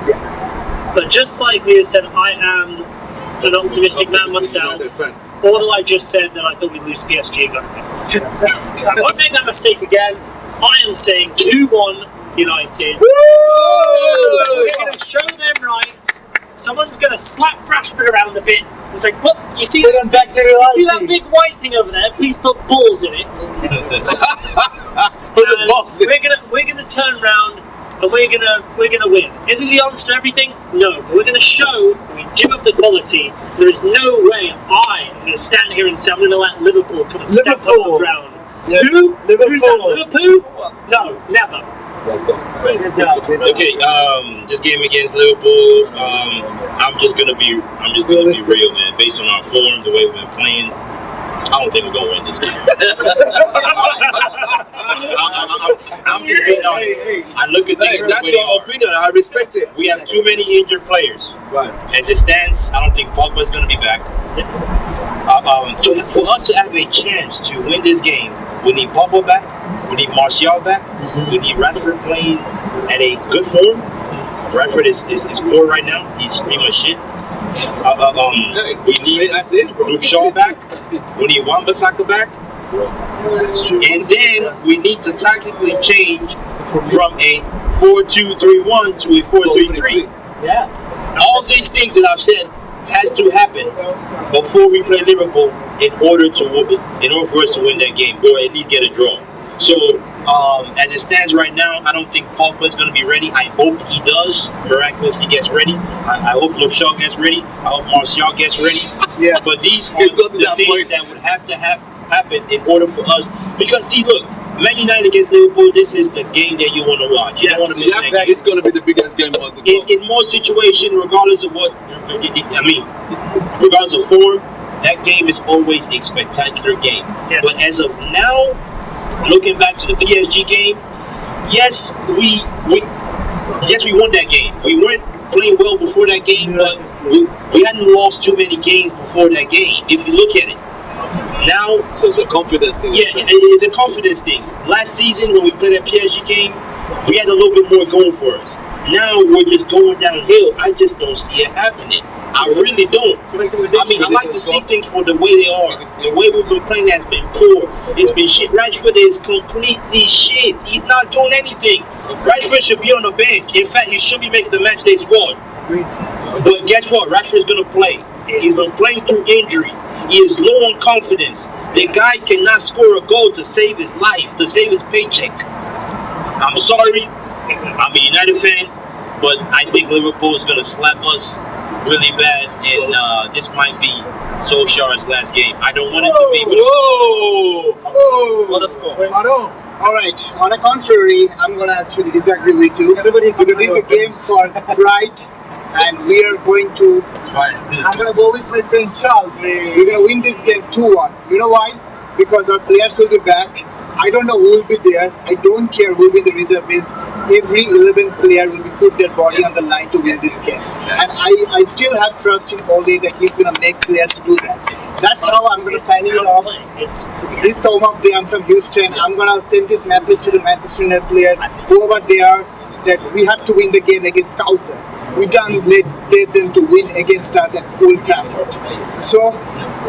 [SPEAKER 2] Yeah.
[SPEAKER 5] But just like Leo said, I am an optimistic man myself. Although I just said that I thought we'd lose PSG again. I won't make that mistake again. I am saying 2-1 United. We're going to show them right. Someone's going to slap Rashford around a bit and say, "But you see
[SPEAKER 3] Get them back to
[SPEAKER 5] you
[SPEAKER 3] reality.
[SPEAKER 5] see that big white thing over there? Please put balls in it."
[SPEAKER 1] Put the box in.
[SPEAKER 5] We're gonna turn around and we're gonna win. Is it the answer to everything? No, but we're gonna show that we do have the quality. There is no way I am gonna stand here and say I'm gonna let Liverpool come and step on
[SPEAKER 3] Liverpool.
[SPEAKER 5] the ground.
[SPEAKER 2] Yeah.
[SPEAKER 5] Who? Who's that?
[SPEAKER 3] Liverpool.
[SPEAKER 5] Liverpool? No, never.
[SPEAKER 1] Let's go.
[SPEAKER 3] Good job.
[SPEAKER 6] Okay, this game against Liverpool, I'm just gonna be real, man. Based on our form, the way we've been playing, I don't think we're gonna win this game. I'm just being honest. I look at things.
[SPEAKER 1] That's your opinion. I respect it.
[SPEAKER 6] We have too many injured players.
[SPEAKER 1] Right.
[SPEAKER 6] As it stands, I don't think Pogba's gonna be back. for us to have a chance to win this game, we need Pogba back, we need Martial back, we need Rashford playing at a good form. Rashford is poor right now. He's pretty much shit. We need Luke Shaw back. We need Wan-Bissaka back.
[SPEAKER 1] That's true.
[SPEAKER 6] And then we need to tactically change from a 4-2-3-1 to a 4-3-3.
[SPEAKER 3] Yeah.
[SPEAKER 6] All these things that I've said has to happen before we play Liverpool in order for us to win that game or at least get a draw. So as it stands right now, I don't think Pogba is going to be ready. I hope he does miraculously gets ready. I hope Luke Shaw gets ready. I hope Martial gets ready.
[SPEAKER 2] Yeah.
[SPEAKER 6] But these are the things that would have to happen in order for us. Because see, look, Man United against Liverpool, this is the game that you want to watch. You don't want to miss that game.
[SPEAKER 1] It's going to be the biggest game of the game.
[SPEAKER 6] In most situations, regardless of regardless of form, that game is always a spectacular game.
[SPEAKER 5] Yes.
[SPEAKER 6] But as of now, looking back to the PSG game, yes, we won that game. We weren't playing well before that game, but we hadn't lost too many games before that game. If you look at it. Now,
[SPEAKER 1] so it's a confidence thing.
[SPEAKER 6] Yeah, it's a confidence thing. Last season when we played that PSG game, we had a little bit more going for us. Now we're just going downhill. I just don't see it happening. I really don't. I mean, I like to see things for the way they are. The way we've been playing has been poor. It's been shit. Rashford is completely shit. He's not doing anything. Rashford should be on the bench. In fact, he should be making the matchday squad. But guess what? Rashford's going to play. He's been playing through injury. He is low on confidence. The guy cannot score a goal to save his life, to save his paycheck. I'm sorry. I'm a United fan, but I think Liverpool is going to slap us really bad, and this might be Solskjaer's last game. I don't want it to be.
[SPEAKER 1] What a score.
[SPEAKER 2] All right. On the contrary, I'm going to actually disagree with you. Because these games are bright, and we are going to. I'm going to go with my friend Charles. We're going to win this game 2-1. You know why? Because our players will be back. I don't know who will be there. I don't care who will be the reserve means. Every 11 player will be put their body on the line to win this game. And I still have trust in Ole that he's going to make players do that. That's how I'm going to sign it off. This is Somab Day. I'm from Houston. I'm going to send this message to the Manchester United players, whoever they are, that we have to win the game against Scouser. We don't let them to win against us at Old Trafford. So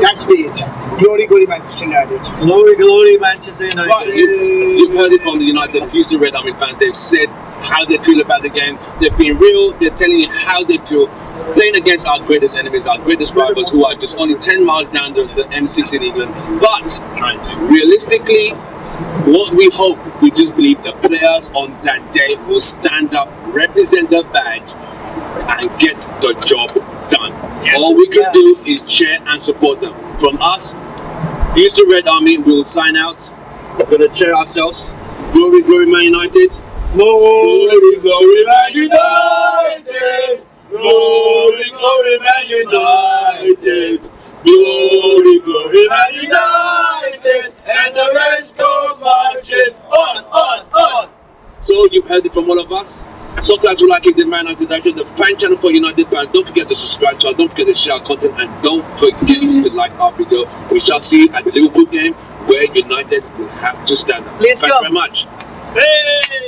[SPEAKER 2] that's be it. Glory, glory, Manchester United.
[SPEAKER 3] Glory, glory, Manchester United.
[SPEAKER 1] Right, you've heard it from the United Houston Red Army fans. They've said how they feel about the game. They've been real. They're telling you how they feel playing against our greatest enemies, our greatest rivals, who are just only 10 miles down the M6 in England. But realistically, what we hope, we just believe the players on that day will stand up, represent the badge, and get the job done. All we can do is cheer and support them. From us, Houston Red Army, we will sign out. We're going to cheer ourselves. Glory, glory, Man United. Glory, glory, Man United. Glory, glory, Man United. Glory, glory, Man United. And the rest goes marching on. So you've heard it from all of us. So guys who like it, the Man United Action, the fan channel for United fans. Don't forget to subscribe to us, don't forget to share our content, and don't forget to like our video. We shall see you at the Liverpool game where United will have to stand up.
[SPEAKER 3] Please
[SPEAKER 1] Thank you
[SPEAKER 3] come.
[SPEAKER 1] very much.
[SPEAKER 5] Hey!